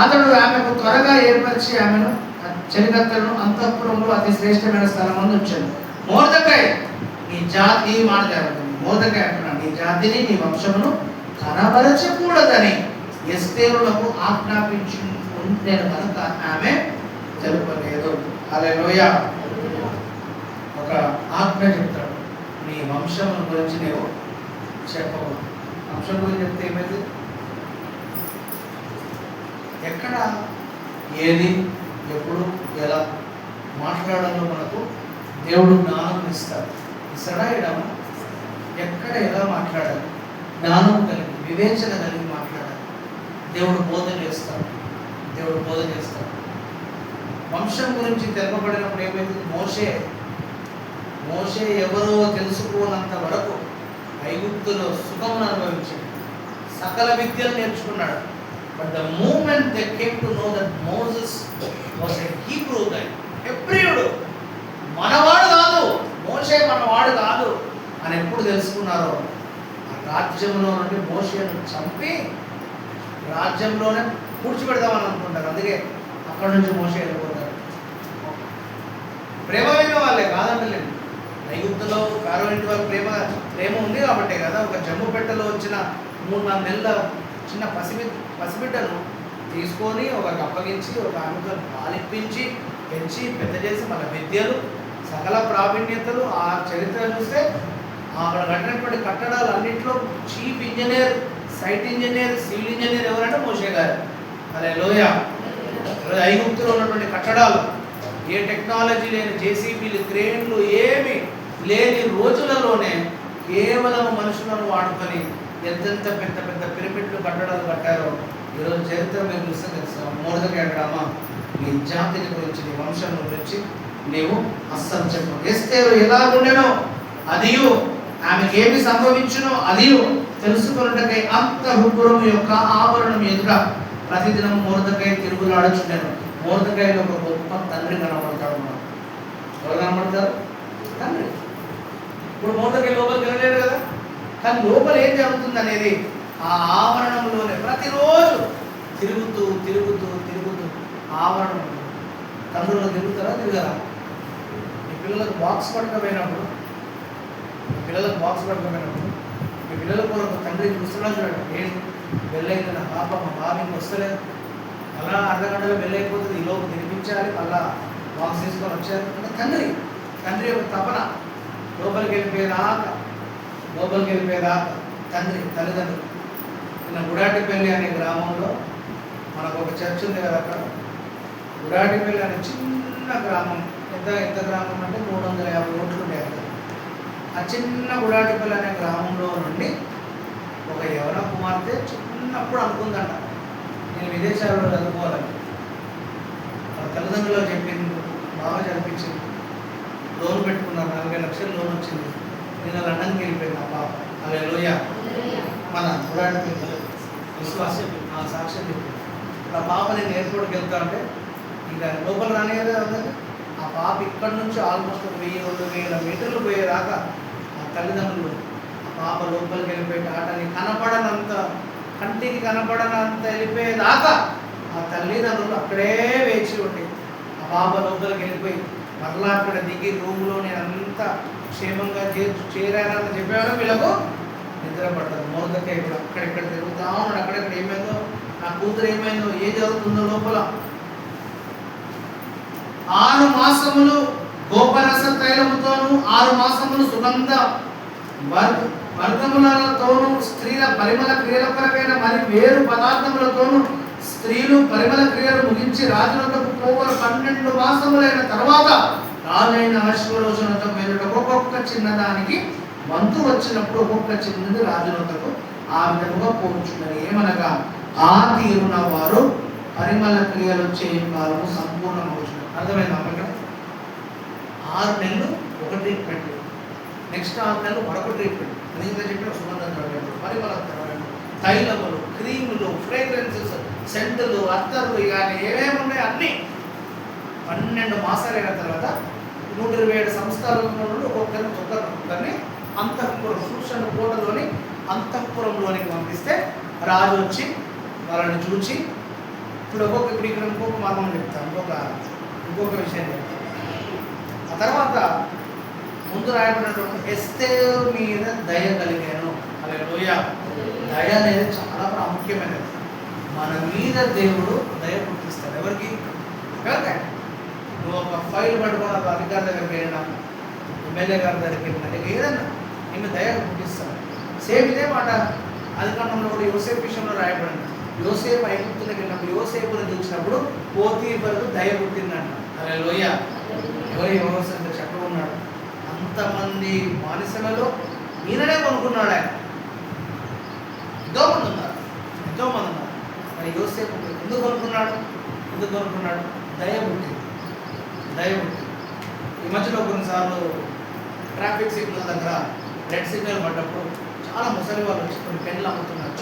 అతడు ఆమెకు త్వరగా ఏర్పరిచి ఆమెను చెలికత్తెలను అంతఃపురంలో అతి శ్రేష్టమైన స్థలమందు ఉంచాడు. మొర్దెకై నీ జాతి మాట జరుగుతుంది. మొర్దెకై అంటున్నాడు, నీ జాతిని నీ వంశమును కనబరచకూడదని ఎస్తేరులకు ఆజ్ఞాపించి నేను కనుక ఆమె తెలుపలేదు. హల్లెలూయా. ఒక ఆజ్ఞ చెప్తాడు, నీ వంశముల గురించి నేను చెప్పకూడదు. వంశం గురించి చెప్తే ఏమైంది? ఎక్కడ ఏది ఎప్పుడు ఎలా మాట్లాడాలో మనకు దేవుడు జ్ఞానం ఇస్తాడు. ఇస్తాడా ఇడమా? ఎక్కడ ఎలా మాట్లాడాలి, జ్ఞానం కలిగి వివేచన కలిగి మాట్లాడాలి. దేవుడు బోధన చేస్తాడు. దేవుడు బోధన చేస్తాడు. వంశం గురించి తెలపబడినప్పుడు ఏమైంది? మోషే ఎవరో తెలుసుకోనంత వరకు ఐగుప్తులో సుఖమును అనుభవించాడు, సకల విద్యలు నేర్చుకున్నాడు. But the moment they came to know that Moses was a Hebrew guy, హెబ్రీయుడు, మనవాడు కాదు, మోషే మనవాడు కాదు అని ఎప్పుడు తెలుసుకున్నారో ఆ రాజ్యంలో నుండి మోషేను చంపి రాజ్యంలోనే పూడ్చిపెడదామని అనుకుంటారు. అందుకే అక్కడి నుంచి మోషే వెళ్ళిపోతారు. ప్రేమైన వాళ్ళే కాదంటలేదు. ఐగుప్తులో ఫారో ఇంటి వాళ్ళ ప్రేమ ఉంది కాబట్టే కదా ఒక జమ్ము పెట్టెలో వచ్చిన 3-4 నెలల చిన్న పసిబిడ్డను తీసుకొని ఒకరికి అప్పగించి ఒక ఆమెతో పాలిప్పించి పెంచి పెద్ద చేసి మన విద్యలు సకల ప్రావీణ్యతలు ఆ చరిత్ర చూస్తే అక్కడ కట్టినటువంటి కట్టడాలు అన్నింటిలో chief engineer, site engineer, civil engineer ఎవరంటే మోషే గారు. హల్లెలూయా. ఐగుప్తులో ఉన్నటువంటి కట్టడాలు ఏ టెక్నాలజీ లేని జేసీబీలు, క్రేన్లు ఏమి లేని రోజులలోనే కేవలం మనుషులను వాడుకొని ఎంతెంత పెద్ద పెద్ద పిరమిడ్లు కట్టడాలు కట్టారో ఈరోజు చరిత్ర మీరు చూస్తే తెలుసు. మొర్దెకై అంటామా, నీ జాతిని గురించి, నీ వంశం గురించి నీవు అస్సలు చెప్పు. ఎస్తేరు ఎలా ఉండేనో అదియు, ఆమెకి ఏమి సంభవించునో అదియు తెలుసుకున్నట్టుకై అంతఃపురము యొక్క ఆవరణం ఎదుట ప్రతిదినం మొర్దెకై తిరుగులాడుచుండెను. మొర్దెకైలో ఒక గొప్ప తండ్రి కనబడతాడు. మనం ఎవరు కనబడతారు? తండ్రి. ఇప్పుడు మొర్దెకై లోపలికి వెళ్ళలేడు కదా, కానీ లోపల ఏం జరుగుతుంది అనేది ఆ ఆవరణంలోనే ప్రతిరోజు తిరుగుతూ తిరుగుతూ తిరుగుతూ ఆవరణం. తండ్రులు తిరుగుతారా? తిరగరా? మీ పిల్లలకు బాక్స్ పట్టుకపోయినప్పుడు మీ పిల్లల కొరకు తండ్రి చూస్తున్నా చూడండి. ఏంటి వెళ్ళైంది నా పాప, మా బాబీకి వస్తలేదు, అలా అర్ధగంటలో వెళ్ళైపోతుంది, ఈ లోపు తినిపించాలి, మళ్ళా బాక్స్ తీసుకొని వచ్చారు అంటే తండ్రి యొక్క తపన లోపలికి వెళ్ళిపోయేదాకా తండ్రి తల్లిదండ్రులు. నిన్న గుడాటిపల్లి అనే గ్రామంలో మనకు ఒక చర్చ్ ఉంది కదా, అక్కడ గుడాటిపల్లి అనే చిన్న గ్రామం. ఎంత గ్రామం అంటే 350 ఓట్లు ఉండే అక్కడ. ఆ చిన్న గుడాటిపల్లి అనే గ్రామంలో నుండి ఒక యవన కుమార్తె చిన్నప్పుడు అనుకుందంట, నేను విదేశాలలో చదువుకోవాలని. తల్లిదండ్రులు చెప్పింది బాగా చదివించింది. లోన్ పెట్టుకున్నారు, 40 లక్షలు లోన్ వచ్చింది. నేను లండన్కి వెళ్ళిపోయింది ఆ పాప. హల్లెలూయా. మన పురాణి విశ్వాసం ఆ సాక్ష్యం చెప్పింది. ఆ పాప నేను ఎయిర్పోర్ట్కి వెళ్తా అంటే ఇంకా లోపల రానియదు అందరినీ. ఆ పాప ఇక్కడ నుంచి ఆల్మోస్ట్ 1000-2000 మీటర్లు పోయేదాకా ఆ తల్లిదండ్రులు ఆ పాప లోపలికి వెళ్ళిపోయి ఆటని కనపడనంత, కంటికి కనపడనంత వెళ్ళిపోయేదాకా ఆ తల్లిదండ్రులు అక్కడే వేచి ఉండి ఆ పాప లోపలికి వెళ్ళిపోయి మరలా అక్కడ దిగి రూమ్లో నేను అంతా క్షేమంగా చేరానని చెప్పేవాడు. వీళ్ళకు నిద్ర పడతారు. మొదటకే ఇప్పుడు అక్కడెక్కడ తిరుగుతా ఉన్నాడు. అక్కడెక్కడ ఏమైందో, నా కూతురు ఏమైందో, ఏం జరుగుతుందో లోపల. 6 మాసములు గోపరస తైలముతోను 6 మాసములు సుగంధ వర్గములతోనూ స్త్రీల పరిమళ క్రియల కొరకైన మరి వేరు పదార్థములతోనూ స్త్రీలు పరిమళ క్రియలు ముగించి రాజునకు పోవల 12 మాసములైన తర్వాత రాజైన అశ్వరోజునతో వెళ్ళుట ఒక్కొక్క చిన్నదానికి వంతు వచ్చినప్పుడు ఒక్కొక్క చిన్నది రాజునకు ఆ విధముగా పోచున్నది. ఏమనగా ఆ తీరున వారు పరిమళ క్రియలు చేయు కాలము సంపూర్ణమవుతున్నారు. అర్థమైందా? ఇక్కడ 6 నెలలు ఒక ట్రీట్మెంట్, నెక్స్ట్ 6 నెలలు మరొక ట్రీట్మెంట్. నేను చెప్పిన సుగంధ ద్రవ్యాలు, పరిమళ ద్రవ్యాలు, తైలములు, క్రీములు, ఫ్రేగ్రెన్సెస్, సెంటులు, అత్తర్లు, కానీ ఏమేమి ఉన్నాయి అన్నీ 12 మాసాలైన తర్వాత 127 సంస్థానంలో ఒక్కొక్కరిని అంతఃపురం సూచన కోటలోని అంతఃపురంలోనికి పంపిస్తే రాజు వచ్చి వాళ్ళని చూచి ఇప్పుడు ఇక్కడ ఇంకొక మర్మం చెప్తాను, ఇంకొక విషయం చెప్తాను. ఆ తర్వాత ముందు రాయబడినటువంటి ఎస్తేరు మీద దయ కలిగాను. హల్లెలూయా. దయ అనేది చాలా ప్రాముఖ్యమైనది. మన మీద దేవుడు దయ పుట్టిస్తాడు. ఎవరికి? ఎవరికైనా. నువ్వు ఒక ఫైల్ పట్టుకున్న ఒక అధికారి దగ్గరికి వెళ్ళినా, ఎమ్మెల్యే గారి దగ్గరికి వెళ్ళినా, ఏదన్నా నేను దయ పుట్టిస్తాను. సేమ్ ఇదే మాట ఆదికాండంలో కూడా యోసేపు విషయంలో రాయబడింది. యోసేపు ఐగుప్తులకు వెళ్ళినప్పుడు యోసేపును చూసినప్పుడు పోతీఫరుకు దయ పుట్టిందంట. హల్లెలూయా. ఎవరు చక్కగా ఉన్నాడు. అంతమంది బానిసలలో ఈయననే కొనుక్కున్నాడు ఆయన. ఎంతోమంది ఉన్నారు. మరి యోసేపు ఎందుకు కొనుక్కున్నాడు? దయ పుట్టింది. ఈ మధ్యలో కొన్నిసార్లు ట్రాఫిక్ సిగ్నల్ దగ్గర రెడ్ సిగ్నల్ పడ్డప్పుడు చాలా ముసలి వాళ్ళు వచ్చి కొన్ని పెన్నులు అమ్ముతున్నారు.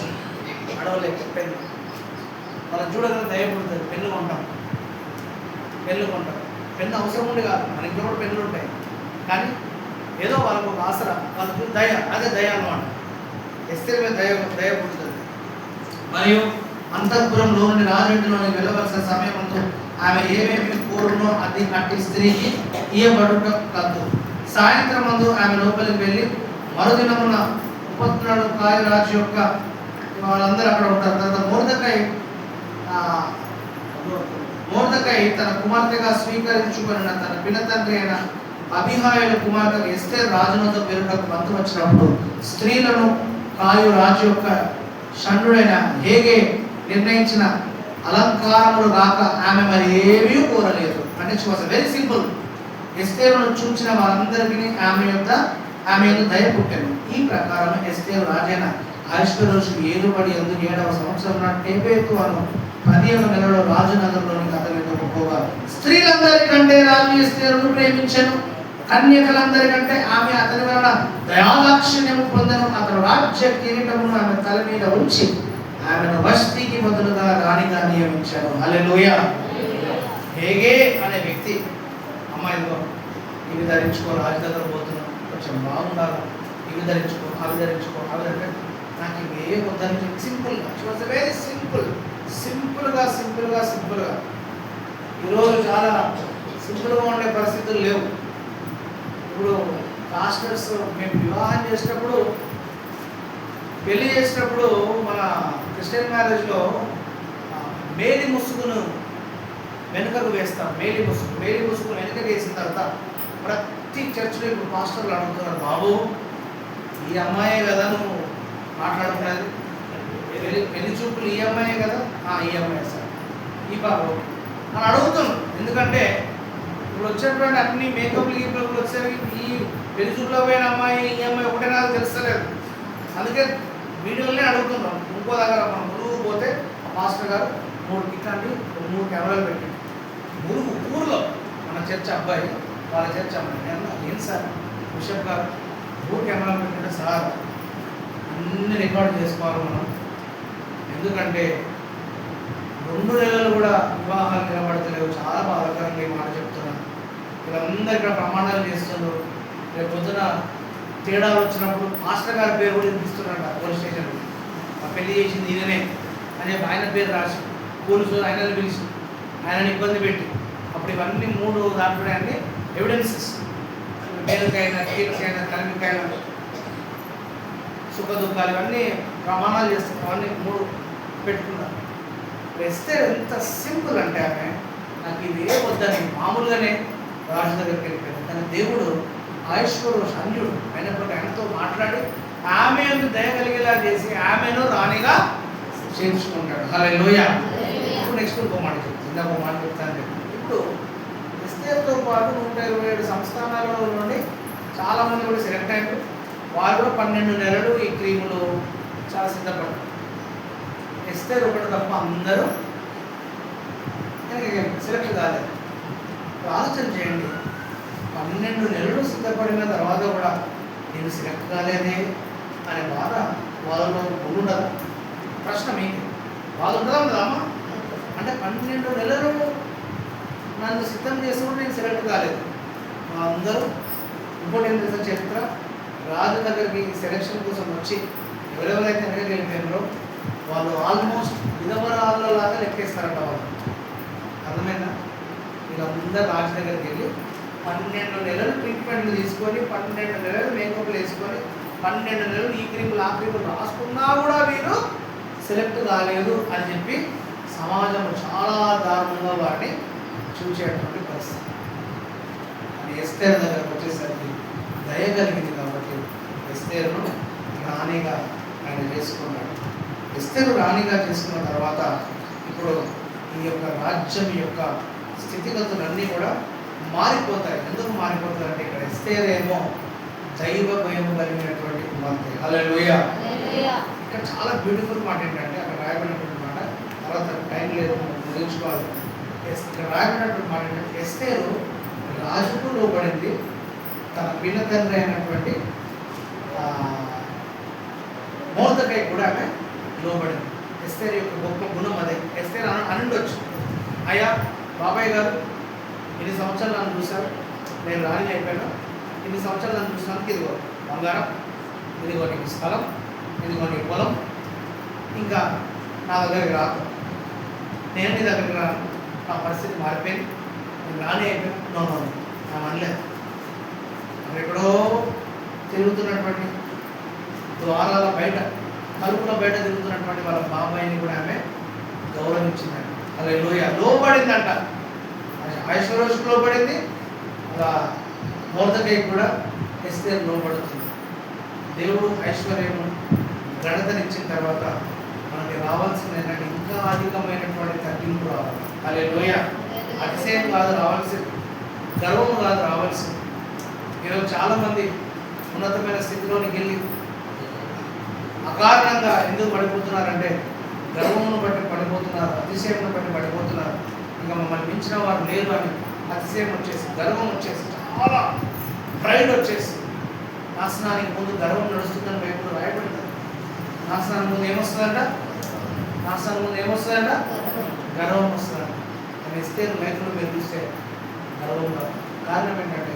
అడవలే పెన్ను వాళ్ళని చూడగానే దయ పుడుతుంది. పెన్ను కొంటాం. పెన్ను అవసరం ఉండి కాదు, మనకి కూడా పెన్నులు ఉంటాయి, కానీ ఏదో వాళ్ళకు ఒక ఆసరా, వాళ్ళకు దయ, అదే దయ అన్నమాట. ఎస్తేరు మీద దయ పుడుతుంది. మరియు అంతఃపురంలో నుండి రాజుంటిలోని వెళ్ళవలసిన సమయమందు ఆమె ఏమేమి కోరునో అది అట్టి స్త్రీకి ఇయ్యబడుట కద్దు. సాయంత్రం మందు ఆమె లోపలికి వెళ్ళి మరుదినమున ఉపత్నుడు కాయ రాజు యొక్క వాళ్ళందరూ అక్కడ ఉంటారు. తర్వాత మోర్దెకై తన కుమార్తెగా స్వీకరించుకున్న తన పినతండ్రి అయిన అబీహాయిల కుమార్తె ఎస్తేరు రాజునతో పేరుటకు వంతు వచ్చినప్పుడు స్త్రీలను కాయు రాజు యొక్క షండుడైన హేగే నిర్ణయించిన అలంకారములు కాక ఆమె మరి ఏమీ కోరలేదు. అంటే వెరీ సింపుల్. ఎస్తేరును చూచిన వారందరికీ ఆమె యొక్క దయ పుట్టాను. ఈ ప్రకారం ఎస్తేరు రాజైన అహష్వేరోషుకు ఏలుబడి 7వ సంవత్సరం టేబేతు అను 10వ నెలలో రాజనగరంలోని అతని పోగా స్త్రీలందరికంటే రాజు ఎస్తేరును ప్రేమించెను. కన్యకలందరికంటే ఆమె అతని వలన దయాదాక్షిణ్యము పొందెను. అతను రాజ్య కిరీటమును ఆమె తల మీద ఉంచి ఆమెను వష్టికి బదులుగా రాణిగా నియమించాడు. హల్లెలూయా. హేగే అనే వ్యక్తి అమ్మాయిలో ఇవి ధరించుకో, రాజు దగ్గర పోతున్నాం, కొంచెం బాగుండాలి, ఇవి ధరించుకో, అవి ధరించుకో, నాకు ఇవే వద్దని చెప్పి సింపుల్గా, వెరీ సింపుల్గా ఈరోజు చాలా సింపుల్గా ఉండే పరిస్థితులు లేవు. ఇప్పుడు పాస్టర్స్ మేము వివాహం చేసేటప్పుడు, పెళ్లి చేసేటప్పుడు మన క్రిస్టియన్ మ్యారేజ్లో మేలి ముసుగును వెనుకకు వేస్తాం. మేలి ముసుగును వెనుక వేసిన తర్వాత ప్రతి చర్చిలో ఇప్పుడు పాస్టర్లు అడుగుతున్నారు, బాబు ఈ అమ్మాయే కదా నువ్వు మాట్లాడుకున్నది, పెళ్లి చూపులు ఈ అమ్మాయే కదా? ఈ అమ్మాయి సార్, ఈ బాబు అని అడుగుతున్నాను. ఎందుకంటే ఇప్పుడు వచ్చేటువంటి అన్ని మేకప్లు వచ్చేసరికి ఈ పెళ్లి చూపులో పోయిన అమ్మాయి ఈ అమ్మాయి ఒకటే నాకు తెలుస్తలేదు. అందుకే వీడియోలనే అడుగుతున్నాం. ఇంకో దగ్గర మనం గురువు పోతే ఆ మాస్టర్ గారు 3 కెమెరాలు పెట్టి ఊర్లో మన చర్చ్ అబ్బాయి వాళ్ళ చర్చ్ అమ్మాయి నేను ఏం సార్ బిషప్ గారు ఊరు కెమెరా పెట్టిన సార్ అన్ని రికార్డు చేసుకోవాలి మనం, ఎందుకంటే 2 నెలలు కూడా వివాహాలు నిలబడతలేవు. చాలా బాధాకరంగా ఈ మాట చెప్తున్నాను. వీళ్ళందరూ ఇక్కడ ప్రమాణాలు చేస్తున్నారు. రేపు పొద్దున తేడాలు వచ్చినప్పుడు మాస్టర్ గారి పేరు కూడా ఇస్తున్నాడు పోలీస్ స్టేషన్లో. ఆ పెళ్లి చేసింది ఈయననే అని చెప్పి ఆయన పేరు రాసి పోలీసులు ఆయనని పిలిచి ఆయనని ఇబ్బంది పెట్టి అప్పుడు ఇవన్నీ 3 దాంట్లో అన్ని ఎవిడెన్సెస్ మేలుకైనా కీలకైనా కలిమికైనా సుఖ దుఃఖాలు ఇవన్నీ ప్రమాణాలు చేస్తున్నారు. అవన్నీ 3 పెట్టుకున్నారు. వేస్తే ఎంత సింపుల్ అంటే ఆమె నాకు ఇది ఏ వద్దని మామూలుగానే రాజు దగ్గరికి వెళ్ళిపోయాడు. కానీ దేవుడు ఆయుష్కుడు అన్యుడు అయినప్పటికీ ఆయనతో మాట్లాడి ఆమెను దయ కలిగేలా చేసి ఆమెను రాణిగా చేర్చుకుంటాడు. హల్లెలూయా. ఇప్పుడు నెక్స్ట్ ఇంకో మాట చెప్తాను, ఇందాక మాట చెప్తాను. ఇప్పుడు ఎస్తేరుతో పాటు 127 సంస్థానాల నుండి చాలామంది కూడా సెలెక్ట్ అయ్యారు. వారు కూడా 12 నెలలు ఈ క్రీములు చాలా సిద్ధపడ్డారు. ఎస్తేరు ఒకటి తప్ప అందరూ సెలెక్ట్ కాలేదు. ఆలోచన చేయండి, 12 నెలలు సిద్ధపడిన తర్వాత కూడా నేను సెలెక్ట్ కాలేదే అనే బాధ వాళ్ళలో ఉండదు. ప్రశ్న మీకు బాధ ఉండదా కదమ్మా? అంటే 12 నెలలు నన్ను సిద్ధం చేసినప్పుడు నేను సెలెక్ట్ కాలేదు. అందరూ ఇంకోటి ఏం తెలుసా చరిత్ర, రాజు దగ్గరికి సెలక్షన్ కోసం వచ్చి ఎవరెవరైతే వెనక వెళ్ళిపోయారో వాళ్ళు ఆల్మోస్ట్ విధవరాళ్ళలాగా లెక్కేస్తారంట. వాళ్ళు అర్థమైందా? వీళ్ళందరూ రాజు దగ్గరికి వెళ్ళి 12 నెలలు ట్రీట్మెంట్లు తీసుకొని 12 నెలలు మేకప్లు వేసుకొని 12 నెలలు ఈ క్రీములు ఆ క్రీములు రాసుకున్నా కూడా వీరు సెలెక్ట్ కాలేదు అని చెప్పి సమాజం చాలా దారుణంగా వారిని చూసేటువంటి పరిస్థితి. అని ఎస్తేరు దగ్గరకు వచ్చేసరికి దయ కలిగింది కాబట్టి ఎస్తేరును రాణిగా ఆయన చేసుకున్నాడు. ఎస్తేరు రాణిగా చేసుకున్న తర్వాత ఇప్పుడు ఈ యొక్క రాజ్యం యొక్క స్థితిగతులన్నీ కూడా మారిపోతాయి. ఎందుకు మారిపోతాయి అంటే ఇక్కడ ఎస్తేరేమో దైవ భయం కలిగినటువంటి కుమార్తె. హల్లెలూయా. ఇక్కడ చాలా బ్యూటిఫుల్ మాట ఏంటంటే అక్కడ రాయబడినటువంటి మాట, తర్వాత టైం లేదు ముగించుకోవాలి. ఇక్కడ రాయబడినటువంటి మాట ఏంటంటే ఎస్తేరు రాజుకు లోబడింది, తన పిల్ల తండ్రి అయినటువంటి మోర్దెకై కూడా ఆమె లోబడింది. ఎస్తేరు యొక్క గొప్ప గుణం అదే. ఎస్తేరు అనుండొచ్చు, అయ్యా బాబాయ్ గారు ఇన్ని సంవత్సరాలు నన్ను చూశారు, నేను రాణి అయిపోయాను, ఇన్ని సంవత్సరాలు నన్ను చూసినందుకు ఇదిగో బంగారం, ఇదిగో నీకు స్థలం, ఇదిగో నీ పొలం, ఇంకా నా దగ్గరికి రాకు, నేను నీ దగ్గరికి రాను, నా పరిస్థితి మారిపోయింది, నేను రాణి అయిపోయాను, నో నా అనలేదు. ఎక్కడో తిరుగుతున్నటువంటి ద్వారాల బయట తలుపుల బయట తిరుగుతున్నటువంటి వాళ్ళ బాబాయిని కూడా ఆమె గౌరవించిందంట. హల్లెలూయా. లోబడిందంట. ఐశ్వర్యకు లోబడింది, అలా మోర్దెకై కూడా ఎస్తేరు లోబడుతుంది. దేవుడు ఐశ్వర్యము ఘనతనిచ్చిన తర్వాత మనకి రావాల్సింది ఏంటంటే ఇంకా అధికమైనటువంటి తగ్గింపు రావాలి. హల్లెలూయా. అతిశయం కాదు రావాల్సింది, గర్వము కాదు రావాల్సింది. ఈరోజు చాలామంది ఉన్నతమైన స్థితిలోనికి వెళ్ళి అకారణంగా ఎందుకు పడిపోతున్నారంటే గర్వమును బట్టి పడిపోతున్నారు, అతిశయమును బట్టి పడిపోతున్నారు. ఇంకా మమ్మల్ని మించిన వారు లేరు అని అతిశయం వచ్చేసి, గర్వం వచ్చేసి, చాలా ప్రైడ్ వచ్చేసి నాశనానికి ముందు గర్వం నడుస్తుందని బైబిల్లో రాయబడింది. నాశనానికి ముందు ఏమొస్తుందంట? నాశనానికి ముందు ఏమొస్తుందంట? గర్వం వస్తుందంట. అని ఎస్తేరు బైబిల్లో మీరు చూస్తే గర్వం కాదు. కారణం ఏంటంటే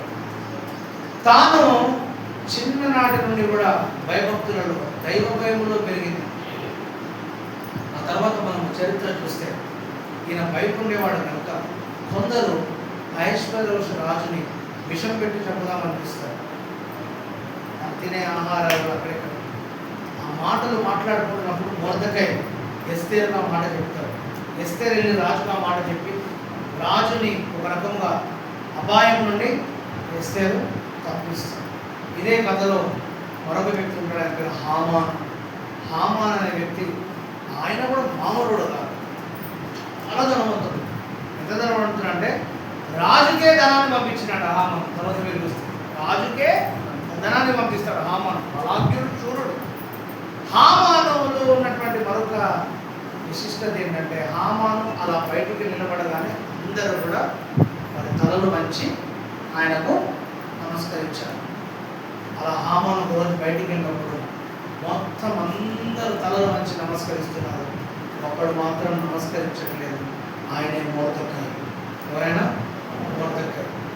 తాను చిన్ననాటి నుండి కూడా భయభక్తులలో దైవ భయములో పెరిగింది. ఆ తర్వాత మనం చరిత్ర చూస్తే ఈయన భయపడేవాడు కనుక కొందరు ఐశ్వర్యవశ రాజుని విషం పెట్టి చంపుదామనిపిస్తారు. తినే ఆహారాలు అక్కడే ఆ మాటలు మాట్లాడుకున్నప్పుడు మోర్దెకై ఎస్తేరు ఆ మాట చెప్తారు. ఎస్తేరు వెళ్ళి రాజుకు ఆ మాట చెప్పి రాజుని ఒక రకంగా అపాయం నుండి ఎస్తేరు తప్పిస్తారు. ఇదే కథలో మరొక వ్యక్తి ఉంటాడు, ఆయన పేరు హామాన్. హామాన్ అనే వ్యక్తి ఆయన కూడా మామూలుడు కాదు, చాలా ధనవంతుడు. ఎంత ధనవంతుడు అంటే రాజుకే ధనాన్ని పంపించినాడు హామాన్. తర్వాత మీరు చూస్తే రాజుకే ధనాన్ని పంపిస్తాడు హామాన్. అలాగ్యుడు చూరుడు. హామానులో ఉన్నటువంటి మరొక విశిష్టత ఏంటంటే హామాను అలా బయటికి నిలబడగానే అందరూ కూడా వారి తలలు వంచి ఆయనకు నమస్కరించారు. అలా హామాను ఒక రోజు బయటికి వెళ్ళినప్పుడు మొత్తం అందరూ తలలు వంచి నమస్కరిస్తున్నారు. ఒకడు మాత్రం నమస్కరించట్లేదు. ఆయనే మొర్దెకై. ఎవరైనా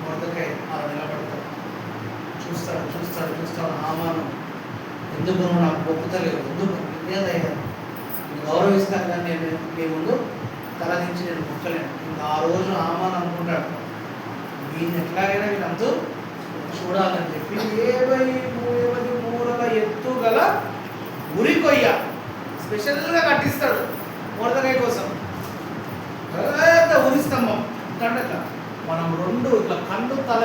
మొర్దెకై అలా నిలబడతాడు. చూస్తాడు హామాను, ఎందుకు నువ్వు నాకు ఒప్పుతలేవు, ఎందుకు లేదయ్యా, నేను గౌరవిస్తాను కానీ నేను నీ ముందు తల నుంచి నేను మొక్కలేను. ఇంకా ఆ రోజు హామాను అనుకుంటాడు, వీడిని ఎట్లాగైనా వీళ్ళంతా చూడాలని చెప్పి 70 మూరల ఎత్తు గల ఉరికొయ్య స్పెషల్గా కట్టిస్తాడు మొర్దెకై కోసం. పెద్ద ఉరి స్తంభం కండక మనం 2 ఇట్లా కన్ను తల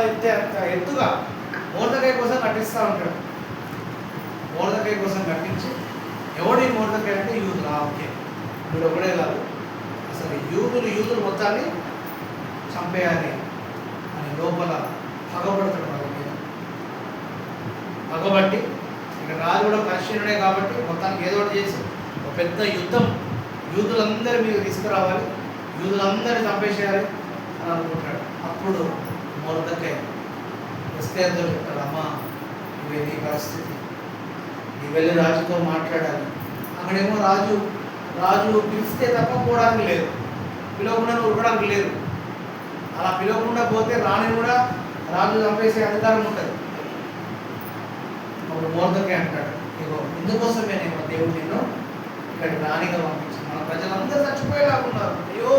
ఎత్తుగా మొర్దెకై కోసం కట్టిస్తూ ఉంటాడు. మొర్దెకై కోసం కట్టించి, ఎవడి మొర్దెకై అంటే యూదులు. ఓకే, వీడు ఒకడే కాదు, అసలు యూదులు మొత్తాన్ని చంపేయాలి అని లోపల పగబడతాడు. వాళ్ళ మీద పగబట్టి, ఇక రాజు కూడా పర్షియనుడే కాబట్టి మొత్తానికి ఏదో ఒకటి చేసి ఒక పెద్ద యుద్ధం యూదులందరి మీద తీసుకురావాలి, యూదులందరినీ చంపేసేయాలి అని అనుకుంటాడు. అప్పుడు మొర్దెకై ఎస్తేర్తో చెప్తాడు, అమ్మా ఇవే నీ పరిస్థితి, నీ వెళ్ళి రాజుతో మాట్లాడాలి. అక్కడేమో రాజు పిలిస్తే తప్ప పోవడానికి లేదు, పిలవకుండా ఉరకడానికి లేదు. అలా పిలవకుండా పోతే రాణి కూడా రాజు చంపేసే అధికారం ఉంటుంది. అప్పుడు మొర్దెకై అంటాడు, ఇగో ఇందుకోసమే నేను దేవుడు నిన్ను ఇక్కడికి రాణిగా పంపించాను. మన ప్రజలందరూ చచ్చిపోయేలాగా ఉన్నారు, అయ్యో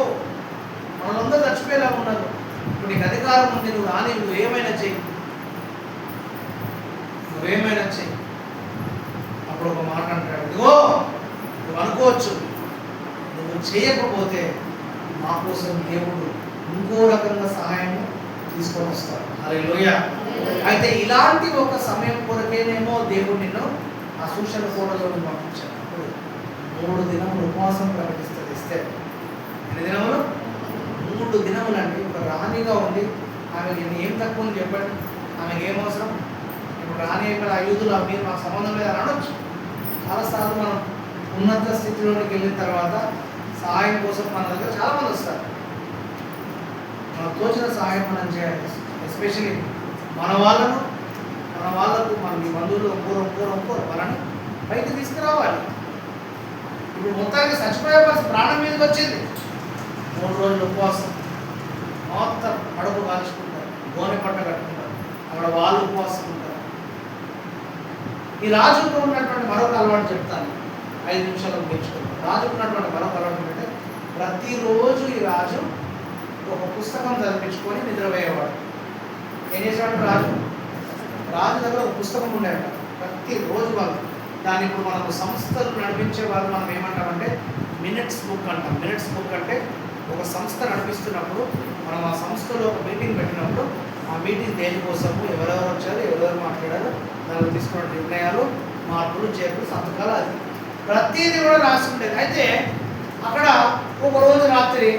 మనలందరూ చచ్చిపోయేలాగా ఉన్నారు, ఇప్పుడు నీకు అధికారం ఉంది, నువ్వు రాణి, నువ్వేమైనా చెయ్యి. అప్పుడు ఒక మాట అంటాడు, ఇదిగో నువ్వు అనుకోవచ్చు, నువ్వు చేయకపోతే మా కోసం దేవుడు ఇంకో రకంగా సహాయం తీసుకొని వస్తాడు. హల్లెలూయా. అయితే ఇలాంటి ఒక సమయం కొరకేనేమో దేవుడు నిన్ను ఆ సూచన కోటలో పంపించాడు. 3 దినములు ఉపవాసం ప్రకటిస్తుంది ఎస్తేర్. ఎన్ని దినములు? 3 దినములు అండి. ఒక రాణిగా ఉంది, ఆమెకి ఏం తక్కువ అని చెప్పండి, ఆమెకి ఏం అవసరం? ఇప్పుడు రాణి ఇక్కడ యూదులు మీరు మాకు సంబంధం లేదు అనొచ్చు. చాలాసార్లు మనం ఉన్నత స్థితిలోకి వెళ్ళిన తర్వాత సహాయం కోసం మన దగ్గర చాలామంది వస్తారు. మనకు తోచిన సహాయం మనం చేయాలి. ఎస్పెషలీ మన వాళ్ళకు మన మీ బంధువులు ఒక్కోరు వాళ్ళని పైకి తీసుకురావాలి. ఇప్పుడు మొత్తానికి చచ్చిపోయే పరిస్థితి, ప్రాణం మీదకి వచ్చింది. 3 రోజులు ఉపవాసం, మొత్తం కడుపు కాల్చుకుంటారు, గోనె పట్ట కట్టుకుంటారు, అక్కడ వాళ్ళు ఉపవాసం ఉంటారు. ఈ రాజుకు ఉన్నటువంటి మరొక అలవాటు చెప్తాను, 5 నిమిషాలు ముగించుకుంటాను. రాజుకు ఉన్నటువంటి మరొక అలవాటు ఏంటంటే, ప్రతిరోజు ఈ రాజు ఒక పుస్తకం చదివించుకొని నిద్రపోయేవాడు. ఏం చేసేవాడు రాజు దగ్గర ఒక పుస్తకం ఉండేవాడు. ప్రతిరోజు వాళ్ళు దాన్ని ఇప్పుడు మనకు సంస్థలు నడిపించే వాళ్ళు మనం ఏమంటామంటే మినిట్స్ బుక్ అంటాం. మినిట్స్ బుక్ అంటే ఒక సంస్థ నడిపిస్తున్నప్పుడు మనం ఆ సంస్థలో ఒక మీటింగ్ పెట్టినప్పుడు ఆ మీటింగ్ దేనికోసము, ఎవరెవరు వచ్చారు, ఎవరెవరు మాట్లాడారు, దానిలో తీసుకున్న నిర్ణయాలు, మార్పులు, చేర్పులు, సంతకాలు, అది ప్రతిదీ కూడా రాసి ఉండేది. అయితే అక్కడ ఒక రోజు రాత్రి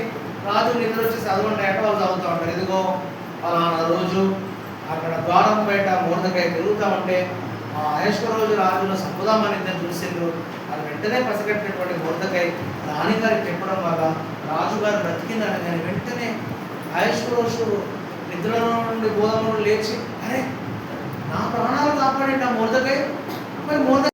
రాజు నిద్ర వచ్చి చదవండి అంటే వాళ్ళు చదువుతూ ఉంటారు. ఇదిగో ఫలానా రోజు అక్కడ ద్వారం బయట మొర్దెకై తిరుగుతూ ఉంటే ఆ అహష్వేరోషు రాజును చంపుదామని ఇద్దరు చూసిండ్రు. అది వెంటనే పసిగట్టినటువంటి మొర్దెకై రాణిగారికి చెప్పడం వల్ల రాజుగారు బ్రతికిందని కానీ వెంటనే అహష్వేరోషు నిద్రలో నుండి బోధములు లేచి, అరే నా ప్రాణాలు కాపాడేట మొర్దెకై, మరి మొర్దెకై